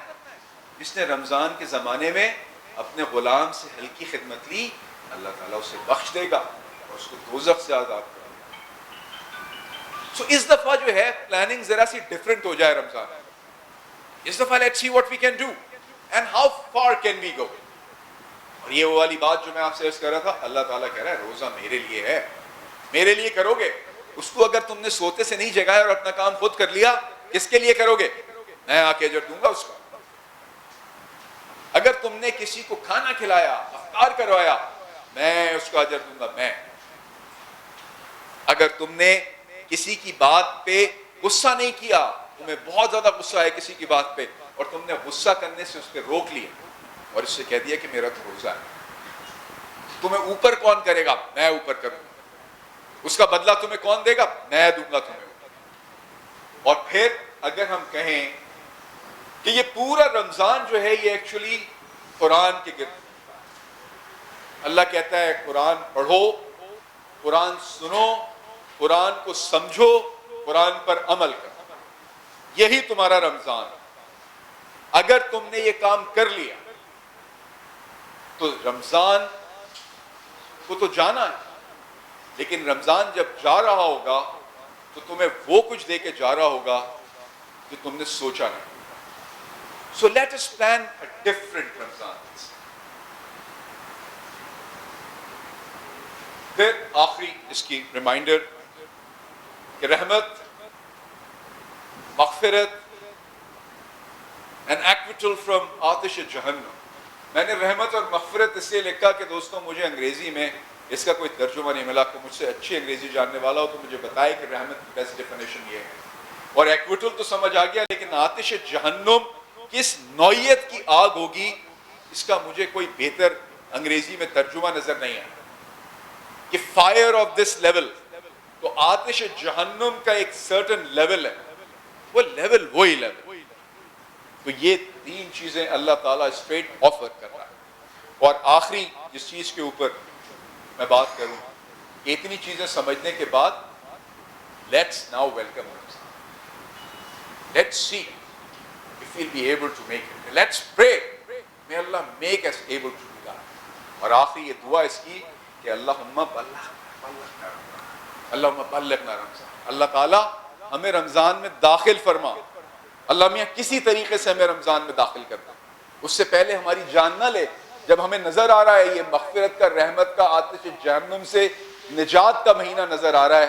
جس نے رمضان کے زمانے میں اپنے غلام سے ہلکی خدمت لی, اللہ تعالیٰ اسے بخش دے گا اور اس کو دوزخ سے آزاد کرے گا. سو اس دفعہ جو ہے پلاننگ ذرا سی ڈیفرنٹ ہو جائے رمضان. اس دفعہ let's see what we can do and how far can we go. اور یہ وہ والی بات جو میں آپ سے عرض کر رہا تھا, اللہ تعالیٰ کہہ رہا ہے روزہ میرے لیے ہے, میرے لیے کرو گے. اس کو اگر تم نے سوتے سے نہیں جگایا اور اپنا کام خود کر لیا, کس کے لیے کرو گے؟ میں آ کے اجر دوں گا اس کا. اگر تم نے کسی کو کھانا کھلایا, افطار کروایا, میں اس کا اجر دوں گا. میں اگر تم نے کسی کی بات پہ غصہ نہیں کیا, تمہیں بہت زیادہ غصہ ہے کسی کی بات پہ, اور تم نے غصہ کرنے سے اس پہ روک لیا اور اس سے کہہ دیا کہ میرا تو روزہ ہے, تمہیں اوپر کون کرے گا؟ میں اوپر کروں گا. اس کا بدلہ تمہیں کون دے گا؟ میں دوں گا تمہیں. اور پھر اگر ہم کہیں کہ یہ پورا رمضان جو ہے یہ ایکچولی قرآن کے گرد, اللہ کہتا ہے قرآن پڑھو, قرآن سنو, قرآن کو سمجھو, قرآن پر عمل کرو, یہی تمہارا رمضان. اگر تم نے یہ کام کر لیا تو رمضان کو تو جانا ہے, لیکن رمضان جب جا رہا ہوگا تو تمہیں وہ کچھ دے کے جا رہا ہوگا جو تم نے سوچا نہیں. So let us plan a different Ramzan. پھر آخری اس کی ریمائنڈر کہ رحمت, مغفرت and acquittal from آتش جہنم. میں نے رحمت اور مغفرت اس لیے لکھا کہ دوستوں مجھے انگریزی میں اس کا کوئی ترجمہ نہیں ملا. کہ مجھ سے اچھی انگریزی جاننے والا ہو تو مجھے بتائے کہ رحمت کی بیسٹ ڈیفینیشن یہ ہے. اور ایکویٹل تو سمجھ آ گیا, لیکن آتش جہنم کس نوعیت کی آگ ہوگی اس کا مجھے کوئی بہتر انگریزی میں ترجمہ نظر نہیں آیا. کہ فائر آف دس لیول, تو آتش جہنم کا ایک سرٹن لیول ہے, وہ لیول وہی لیول. تو یہ تین چیزیں اللہ تعالیٰ اسٹریٹ آفر کر رہا ہے. اور آخری جس چیز کے اوپر میں بات کروں، اتنی چیزیں سمجھنے کے بعد let's now welcome Ramzan. Let's see if we'll be able to make it. Let's pray. May Allah make us able to do that. اور آخری یہ دعا اس کی کہ اللہم بلغنا رمضان. اللہ تعالیٰ ہمیں رمضان میں داخل فرما. اللہ میاں کسی طریقے سے ہمیں رمضان میں داخل کرنا. اس سے پہلے ہماری جان نہ لے. جب ہمیں نظر آ رہا ہے یہ مغفرت کا، رحمت کا، آتش جہنم سے نجات کا مہینہ نظر آ رہا ہے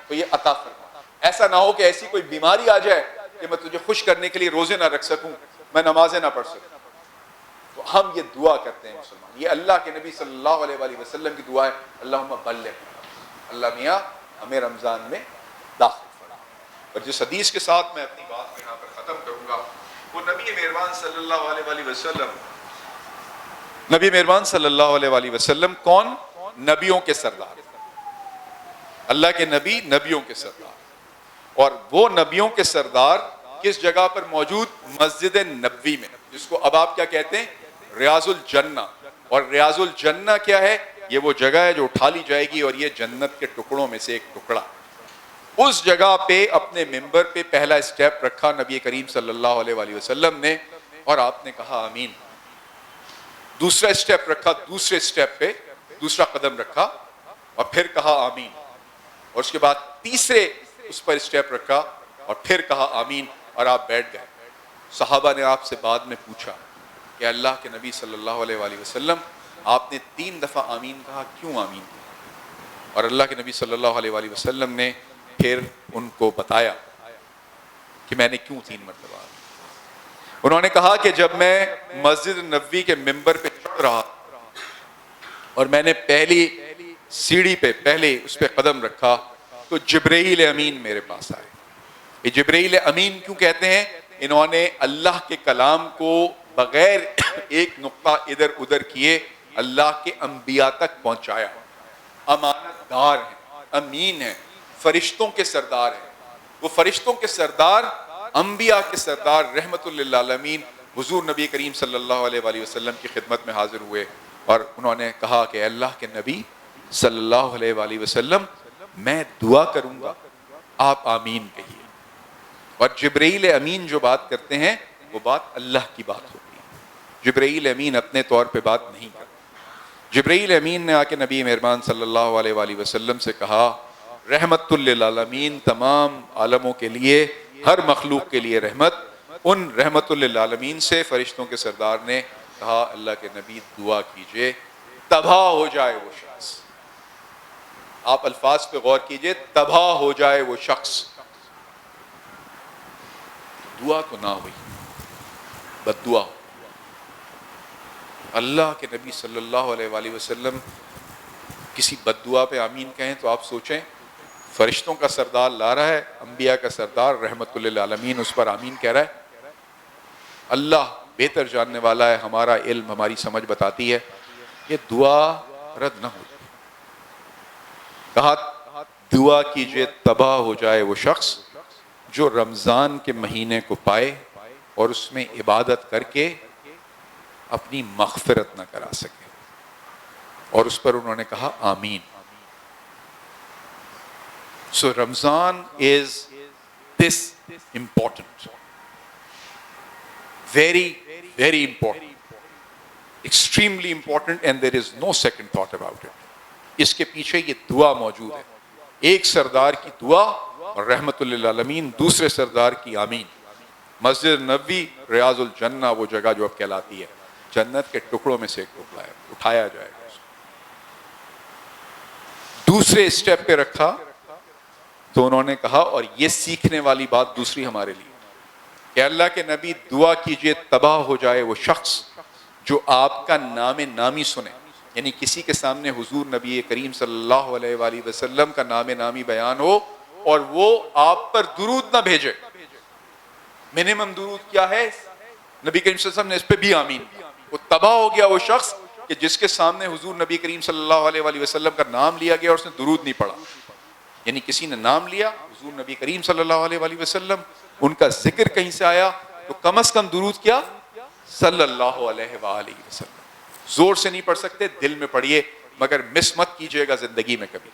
تو یہ عطا فرما. ایسا نہ ہو کہ ایسی کوئی بیماری آ جائے کہ میں تجھے خوش کرنے کے لیے روزے نہ رکھ سکوں، میں نمازیں نہ پڑھ سکوں. تو ہم یہ دعا کرتے ہیں مسلمان. یہ اللہ کے نبی صلی اللہ علیہ وآلہ وسلم کی دعا ہے، اللہم بلغنا. اللہ میاں ہمیں رمضان میں داخل فرما. اور جس حدیث کے ساتھ میں اپنی بات کو یہاں پر ختم کروں گا وہ نبی مہربان صلی اللہ علیہ وآلہ وسلم. نبی مہربان صلی اللہ علیہ وآلہ وسلم کون؟ نبیوں کے سردار. اللہ کے نبی نبیوں کے سردار. اور وہ نبیوں کے سردار کس جگہ پر موجود؟ مسجد نبوی میں، جس کو اب آپ کیا کہتے ہیں؟ ریاض الجنہ. اور ریاض الجنہ کیا ہے؟ یہ وہ جگہ ہے جو اٹھا لی جائے گی اور یہ جنت کے ٹکڑوں میں سے ایک ٹکڑا. اس جگہ پہ اپنے ممبر پہ پہلا اسٹیپ رکھا نبی کریم صلی اللہ علیہ وآلہ وسلم نے اور آپ نے کہا آمین. دوسرا اسٹیپ رکھا، دوسرے اسٹیپ پہ دوسرا قدم رکھا اور پھر کہا آمین. اور اس کے بعد تیسرے اس پر اسٹیپ رکھا اور پھر کہا آمین اور آپ بیٹھ گئے. صحابہ نے آپ سے بعد میں پوچھا کہ اللہ کے نبی صلی اللہ علیہ وآلہ وسلم آپ نے 3 دفعہ آمین کہا، کیوں آمین کہا؟ اور اللہ کے نبی صلی اللہ علیہ وآلہ وسلم نے پھر ان کو بتایا کہ میں نے کیوں 3 مرتبہ. انہوں نے کہا کہ جب میں مسجد نبوی کے ممبر پہ چڑھ رہا اور میں نے پہلی سیڑھی پہ پہلے اس پہ قدم رکھا تو جبرائیل امین میرے پاس آئے. یہ جبرائیل امین کیوں کہتے ہیں؟ انہوں نے اللہ کے کلام کو بغیر ایک نقطہ ادھر ادھر کیے اللہ کے انبیاء تک پہنچایا. امانت دار ہیں، امین ہیں، فرشتوں کے سردار ہیں. وہ فرشتوں کے سردار، انبیاء کے سردار رحمت للعالمین حضور نبی کریم صلی اللہ علیہ وآلہ وسلم کی خدمت میں حاضر ہوئے اور انہوں نے کہا کہ اللہ کے نبی صلی اللہ علیہ وآلہ وسلم میں دعا کروں گا، آپ آمین کہیے. اور جبرائیل امین جو بات کرتے ہیں وہ بات اللہ کی بات ہوتی ہے. جبرائیل امین اپنے طور پہ بات نہیں کرتے. جبرائیل امین نے آ کے نبی مہربان صلی اللہ علیہ وآلہ وسلم سے کہا رحمت للعالمین، تمام عالموں کے لیے، ہر مخلوق کے لیے رحمت. ان رحمت للعالمین سے فرشتوں کے سردار نے کہا اللہ کے نبی دعا کیجئے تباہ ہو جائے وہ شخص. آپ الفاظ پہ غور کیجئے، تباہ ہو جائے وہ شخص. دعا تو نہ ہوئی، بد دعا. اللہ کے نبی صلی اللہ علیہ وآلہ وسلم کسی بد دعا پہ آمین کہیں تو آپ سوچیں فرشتوں کا سردار لا رہا ہے، انبیاء کا سردار رحمت للعالمین اس پر آمین کہہ رہا ہے. اللہ بہتر جاننے والا ہے، ہمارا علم ہماری سمجھ بتاتی ہے کہ دعا رد نہ ہو. کہا دعا کیجئے تباہ ہو جائے وہ شخص جو رمضان کے مہینے کو پائے اور اس میں عبادت کر کے اپنی مغفرت نہ کرا سکے. اور اس پر انہوں نے کہا آمین. So Ramzan is this important, very, very important, extremely important, and there is no second thought about it. اس کے پیچھے یہ دعا موجود ہے، ایک سردار کی دعا اور رحمت للعالمین، دوسرے سردار کی آمین. مسجد نبوی ریاض الجنہ وہ جگہ جو اب کہلاتی ہے جنت کے ٹکڑوں میں سے ایک ٹکڑا ہے، اٹھایا جائے گا. دوسرے اسٹیپ پہ رکھا تو انہوں نے کہا، اور یہ سیکھنے والی بات دوسری ہمارے لیے کہ اللہ کے نبی دعا کیجئے تباہ ہو جائے وہ شخص جو آپ کا نام نامی سنے. یعنی کسی کے سامنے حضور نبی کریم صلی اللہ علیہ وآلہ وسلم کا نام نامی بیان ہو اور وہ آپ پر درود نہ بھیجے. منیمم درود کیا ہے؟ نبی کریم صلی اللہ علیہ وسلم نے اس پہ بھی آمین کیا. وہ تباہ ہو گیا وہ شخص کہ جس کے سامنے حضور نبی کریم صلی اللہ علیہ وآلہ وسلم کا نام لیا گیا اور اس نے درود نہیں پڑھا. یعنی کسی نے نام لیا حضور نبی کریم صلی اللہ علیہ وآلہ وسلم، ان کا ذکر کہیں سے آیا تو کم از کم درود کیا؟ صلی اللہ علیہ وآلہ وسلم. زور سے نہیں پڑھ سکتے دل میں پڑھیے، مگر مس مت کیجئے گا زندگی میں کبھی۔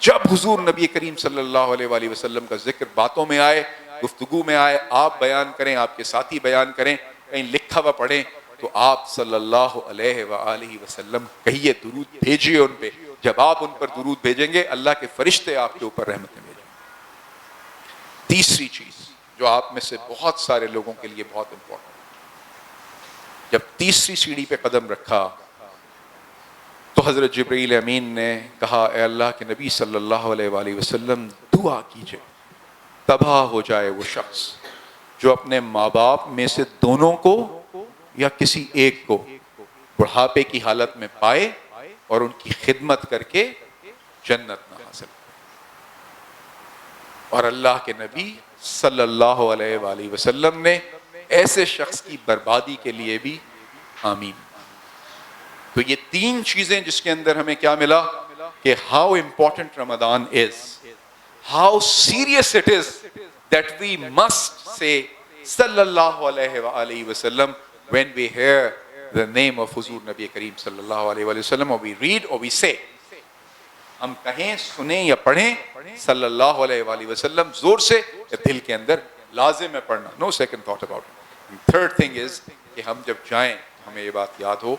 جب حضور نبی کریم صلی اللہ علیہ وآلہ وسلم کا ذکر باتوں میں آئے، گفتگو میں آئے، آپ بیان کریں، آپ کے ساتھی بیان کریں، کہیں لکھا ہوا پڑھیں، تو آپ صلی اللہ علیہ وآلہ وسلم کہیے، درود بھیجیے ان پہ۔ جب آپ ان پر درود بھیجیں گے اللہ کے فرشتے آپ کے اوپر رحمتیں بھیجیں گے۔ تیسری چیز جو آپ میں سے بہت سارے لوگوں کے لیے بہت امپورٹنٹ، جب تیسری سیڑھی پہ قدم رکھا تو حضرت جبرائیل امین نے کہا، اے اللہ کے نبی صلی اللہ علیہ وآلہ وسلم دعا کیجئے تباہ ہو جائے وہ شخص جو اپنے ماں باپ میں سے دونوں کو یا کسی ایک کو بڑھاپے کی حالت میں پائے اور ان کی خدمت کر کے جنت نہ حاصل کرے۔ اور اللہ کے نبی صلی اللہ علیہ وآلہ وسلم نے ایسے شخص کی بربادی کے لیے بھی آمین۔ تو یہ تین چیزیں جس کے اندر ہمیں کیا ملا کہ how important Ramzan is, how serious it is that we must say صلی اللہ علیہ وآلہ وسلم when we hear the name of حضور نبی کریم صلی اللہ علیہ وآلہ وسلم، or we read or we say، ہم کہیں، سنیں یا پڑھیں صلی اللہ علیہ وآلہ وسلم زور سے یا دل کے اندر لازم ہے پڑھنا، no second thought about it۔ Third thing is کہ ہم جب جائیں ہمیں یہ بات یاد ہو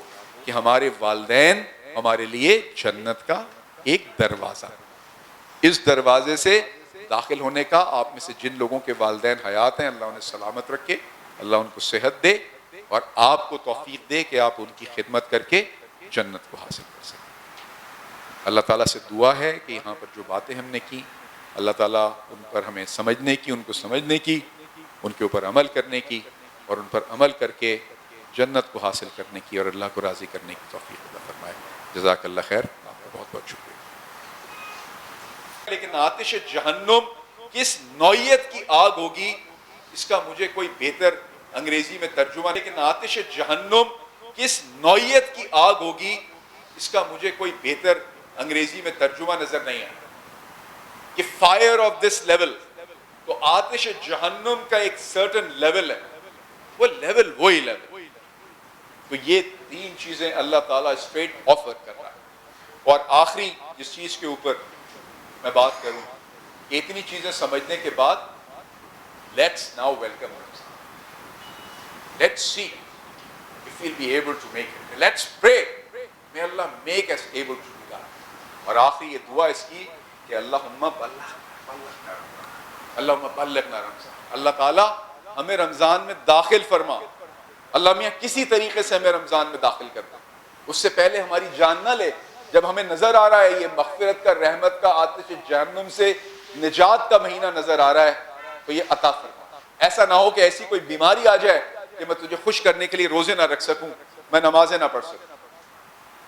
کہ ہمارے والدین ہمارے لیے جنت کا ایک دروازہ، اس دروازے سے داخل ہونے کا آپ میں سے جن لوگوں کے والدین حیات ہیں اللہ انہیں سلامت رکھے، اللہ ان کو صحت دے اور آپ کو توفیق دے کہ آپ ان کی خدمت کر کے جنت کو حاصل کر سکیں۔ اللہ تعالیٰ سے دعا ہے کہ یہاں پر جو باتیں ہم نے کی اللہ تعالیٰ ان پر ہمیں سمجھنے کی، ان کو سمجھنے کی، ان کے اوپر عمل کرنے کی اور ان پر عمل کر کے جنت کو حاصل کرنے کی اور اللہ کو راضی کرنے کی توفیق عطا فرمائے۔ جزاک اللہ خیر، آپ کا بہت بہت شکریہ۔ لیکن آتش جہنم کس نوعیت کی آگ ہوگی اس کا مجھے کوئی بہتر انگریزی میں ترجمہ، لیکن آتش جہنم کس نوعیت کی آگ ہوگی اس کا مجھے کوئی بہتر انگریزی میں ترجمہ نظر نہیں آیا کہ فائر آف دس لیول۔ تو آتش جہنم کا ایک سرٹن لیول ہے، وہ لیول وہی لیول۔ تو یہ تین چیزیں اللہ تعالیٰ اسٹریٹ آفر کر رہا ہے۔ اور آخری جس چیز کے اوپر میں بات کروں، اتنی چیزیں سمجھنے کے بعد let's now welcome, let's see if we'll be able to make it. Let's pray. May Allah make us able to do that. اور آخری یہ دعا اس کی کہ اللہم بلغنا رمضان، اللہ تعالیٰ ہمیں رمضان میں داخل فرما، اللہ میاں کسی طریقے سے ہمیں رمضان میں داخل کرنا، اس سے پہلے ہماری جان نہ لے، جب ہمیں نظر آ رہا ہے یہ مغفرت کا، رحمت کا، آتش جہنم سے نجات کا مہینہ نظر آ رہا ہے تو یہ عطا فرما۔ ایسا نہ ہو کہ ایسی کوئی بیماری آ جائے کہ میں تجھے خوش کرنے کے لیے روزے نہ رکھ سکوں، میں نمازیں نہ پڑھ سکوں۔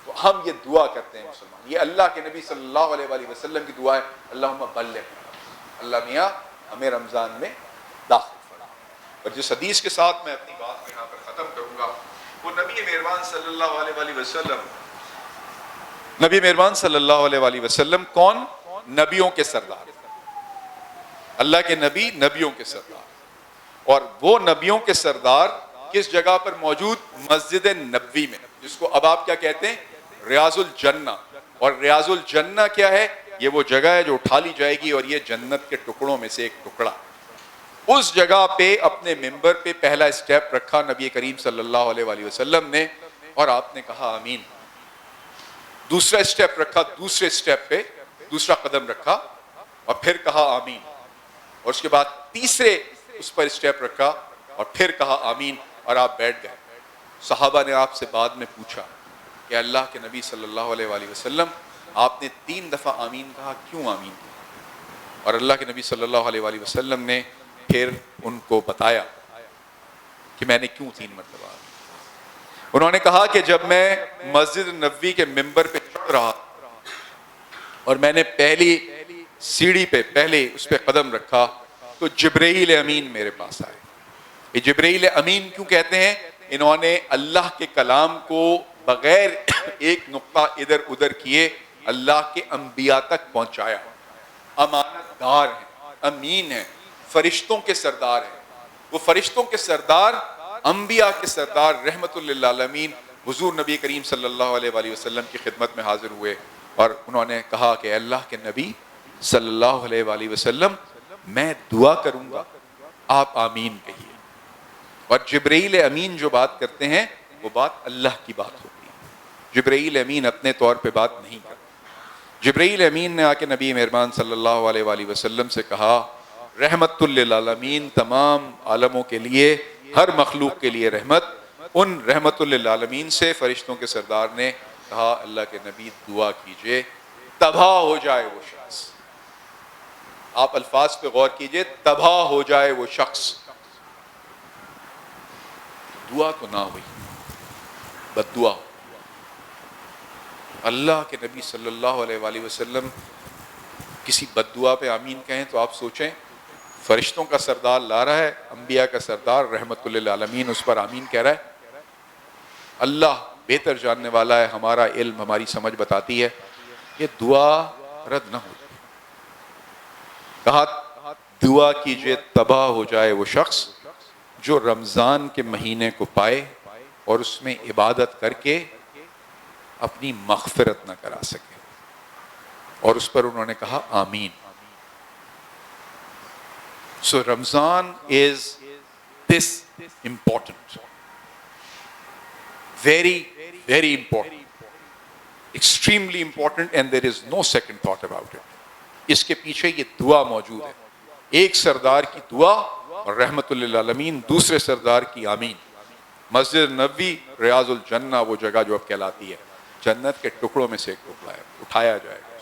تو ہم یہ دعا کرتے ہیں مسلمان، یہ اللہ کے نبی صلی اللہ علیہ وآلہ وسلم کی دعا ہے، اللہم بلغنا، اللہ میاں ہمیں رمضان میں داخل فرما۔ اور جس حدیث کے ساتھ میں اپنی بات یہاں پر ختم کروں گا وہ نبی مہربان صلی اللہ علیہ وآلہ وسلم، نبی مہربان صلی اللہ علیہ وآلہ وسلم کون؟ نبیوں کے سردار، اللہ کے نبی نبیوں کے سردار۔ اور وہ نبیوں کے سردار کس جگہ پر موجود؟ مسجد نبوی میں، جس کو اب آپ کیا کہتے ہیں؟ ریاض الجنہ۔ اور ریاض الجنہ کیا ہے؟ یہ وہ جگہ ہے جو اٹھا لی جائے گی اور یہ جنت کے ٹکڑوں میں سے ایک ٹکڑا۔ اس جگہ پہ اپنے ممبر پہ پہلا اسٹیپ رکھا نبی کریم صلی اللہ علیہ وآلہ وسلم نے اور آپ نے کہا آمین۔ دوسرا اسٹیپ رکھا، دوسرے اسٹیپ پہ دوسرا قدم رکھا اور پھر کہا آمین۔ اور اس کے بعد تیسرے اس پر اسٹیپ رکھا اور پھر کہا آمین اور آپ بیٹھ گئے۔ صحابہ نے آپ سے بعد میں پوچھا کہ اللہ کے نبی صلی اللہ علیہ وآلہ وسلم آپ نے 3 دفعہ آمین کہا، کیوں آمین کہا؟ اور اللہ کے نبی صلی اللہ علیہ وآلہ وسلم نے پھر ان کو بتایا کہ میں نے کیوں 3 مرتبہ آمین۔ انہوں نے کہا کہ جب میں مسجد نبوی کے ممبر پہ چڑھ رہا اور میں نے پہلی سیڑھی پہ پہلے اس پہ قدم رکھا تو جبرائیل امین میرے پاس آئے۔ یہ جبرائیل امین کیوں کہتے ہیں؟ انہوں نے اللہ کے کلام کو بغیر ایک نقطہ ادھر ادھر کیے اللہ کے انبیاء تک پہنچایا۔ امانت دار ہیں، امین ہیں، فرشتوں کے سردار ہیں۔ وہ فرشتوں کے سردار، انبیاء کے سردار، رحمت للعالمین حضور نبی کریم صلی اللہ علیہ وآلہ وسلم کی خدمت میں حاضر ہوئے اور انہوں نے کہا کہ اللہ کے نبی صلی اللہ علیہ وآلہ وسلم میں دعا کروں گا، آپ آمین کہیے۔ اور جبرائیل امین جو بات کرتے ہیں وہ بات اللہ کی بات ہوتی ہے، جبرائیل امین اپنے طور پہ بات نہیں کرتے۔ جبرائیل امین نے آ کے نبی مہربان صلی اللہ علیہ وآلہ وسلم سے کہا، رحمت للعالمین، تمام عالموں کے لیے، ہر مخلوق کے لیے رحمت، ان رحمت للعالمین سے فرشتوں کے سردار نے کہا اللہ کے نبی دعا کیجئے تباہ ہو جائے وہ شخص۔ آپ الفاظ پہ غور کیجئے، تباہ ہو جائے وہ شخص۔ دعا تو نہ ہوئی، بد دعا۔ اللہ کے نبی صلی اللہ علیہ وآلہ وسلم کسی بد دعا پہ آمین کہیں تو آپ سوچیں، فرشتوں کا سردار لا رہا ہے، انبیاء کا سردار رحمت للعالمین اس پر آمین کہہ رہا ہے۔ اللہ بہتر جاننے والا ہے، ہمارا علم ہماری سمجھ بتاتی ہے کہ دعا رد نہ ہو۔ کہا دعا کیجئے تباہ ہو جائے وہ شخص جو رمضان کے مہینے کو پائے اور اس میں عبادت کر کے اپنی مغفرت نہ کرا سکے، اور اس پر انہوں نے کہا آمین۔ So Ramzan is this important, very, very important, extremely important, and there is no second thought about it. اس کے پیچھے یہ دعا موجود ہے، ایک سردار کی دعا اور رحمت للعالمین دوسرے سردار کی آمین۔ مسجد نبوی ریاض الجنہ وہ جگہ جو اب کہلاتی ہے، جنت کے ٹکڑوں میں سے ایک ٹکڑا ہے، اٹھایا جائے گا۔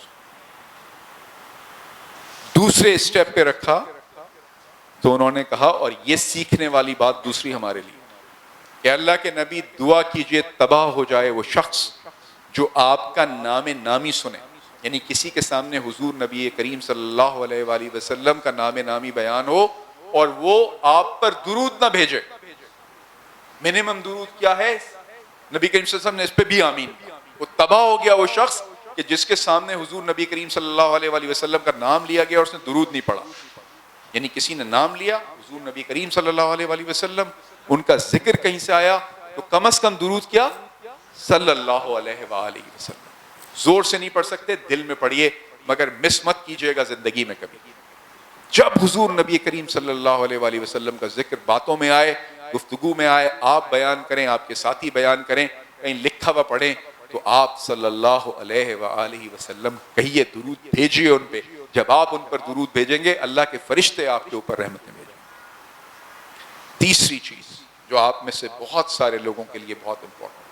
دوسرے اسٹیپ پہ رکھا تو انہوں نے کہا، اور یہ سیکھنے والی بات دوسری ہمارے لیے، کہ اللہ کے نبی دعا کیجئے تباہ ہو جائے وہ شخص جو آپ کا نام نامی سنے، یعنی کسی کے سامنے حضور نبی کریم صلی اللہ علیہ وآلہ وسلم کا نام نامی بیان ہو اور وہ آپ پر درود نہ بھیجے۔ منیمم درود کیا ہے؟ نبی کریم صلی اللہ علیہ وسلم نے اس پہ بھی آمین کہا۔ وہ تباہ ہو گیا وہ شخص کہ جس کے سامنے حضور نبی کریم صلی اللہ علیہ وآلہ وسلم کا نام لیا گیا اور اس نے درود نہیں پڑھا۔ یعنی کسی نے نام لیا حضور نبی کریم صلی اللہ علیہ وآلہ وسلم، ان کا ذکر کہیں سے آیا تو کم از کم درود کیا؟ صلی اللہ علیہ وآلہ وسلم۔ زور سے نہیں پڑھ سکتے، دل میں پڑھیے، مگر مس مت کیجئے گا زندگی میں کبھی۔ جب حضور نبی کریم صلی اللہ علیہ وآلہ وسلم کا ذکر باتوں میں آئے، گفتگو میں آئے، آپ بیان کریں، آپ کے ساتھی بیان کریں، کہیں لکھا ہوا پڑھیں، تو آپ صلی اللہ علیہ وآلہ وسلم کہیے، درود بھیجیے ان پہ۔ جب آپ ان پر درود بھیجیں گے اللہ کے فرشتے آپ کے اوپر رحمتیں بھیجیں گے۔ تیسری چیز جو آپ میں سے بہت سارے لوگوں کے لیے بہت امپورٹنٹ،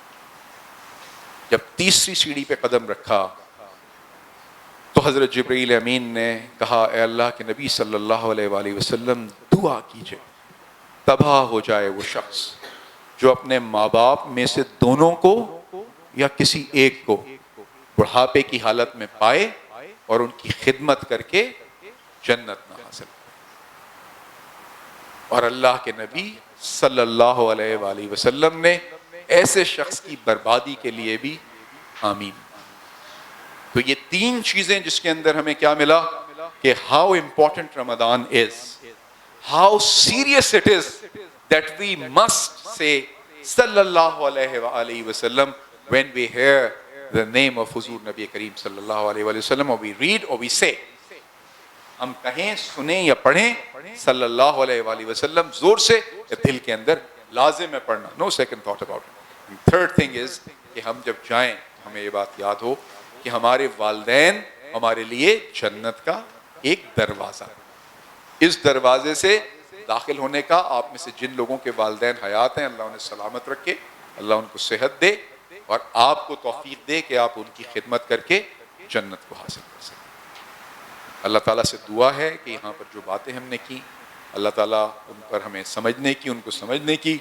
جب تیسری سیڑھی پہ قدم رکھا تو حضرت جبرائیل امین نے کہا، اے اللہ کے نبی صلی اللہ علیہ وآلہ وسلم دعا کیجئے تباہ ہو جائے وہ شخص جو اپنے ماں باپ میں سے دونوں کو یا کسی ایک کو بڑھاپے کی حالت میں پائے اور ان کی خدمت کر کے جنت نہ حاصل کرے۔ اور اللہ کے نبی صلی اللہ علیہ وآلہ وسلم نے ایسے شخص کی بربادی کے لیے بھی آمین۔ تو یہ تین چیزیں جس کے اندر ہمیں کیا ملا کہ how important Ramzan is, how serious it is that we must say صلی اللہ علیہ وآلہ وسلم when we hear the name of حضور نبی کریم صلی اللہ علیہ وآلہ وسلم، or we read or we say، ہم کہیں، سنیں یا پڑھیں صلی اللہ علیہ وآلہ وسلم زور سے یا دل کے اندر لازم ہے پڑھنا، no second thought about it۔ And third thing is کہ ہم جب جائیں ہمیں یہ بات یاد ہو کہ ہمارے والدین ہمارے لیے جنت کا ایک دروازہ، اس دروازے سے داخل ہونے کا آپ میں سے جن لوگوں کے والدین حیات ہیں اللہ انہیں سلامت رکھے، اللہ ان کو صحت دے اور آپ کو توفیق دے کہ آپ ان کی خدمت کر کے جنت کو حاصل کر سکیں۔ اللہ تعالیٰ سے دعا ہے کہ یہاں پر جو باتیں ہم نے کی اللہ تعالیٰ ان پر ہمیں سمجھنے کی، ان کو سمجھنے کی،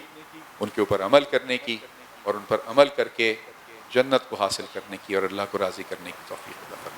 ان کے اوپر عمل کرنے کی اور ان پر عمل کر کے جنت کو حاصل کرنے کی اور اللہ کو راضی کرنے کی توفیق عطا فرمائے۔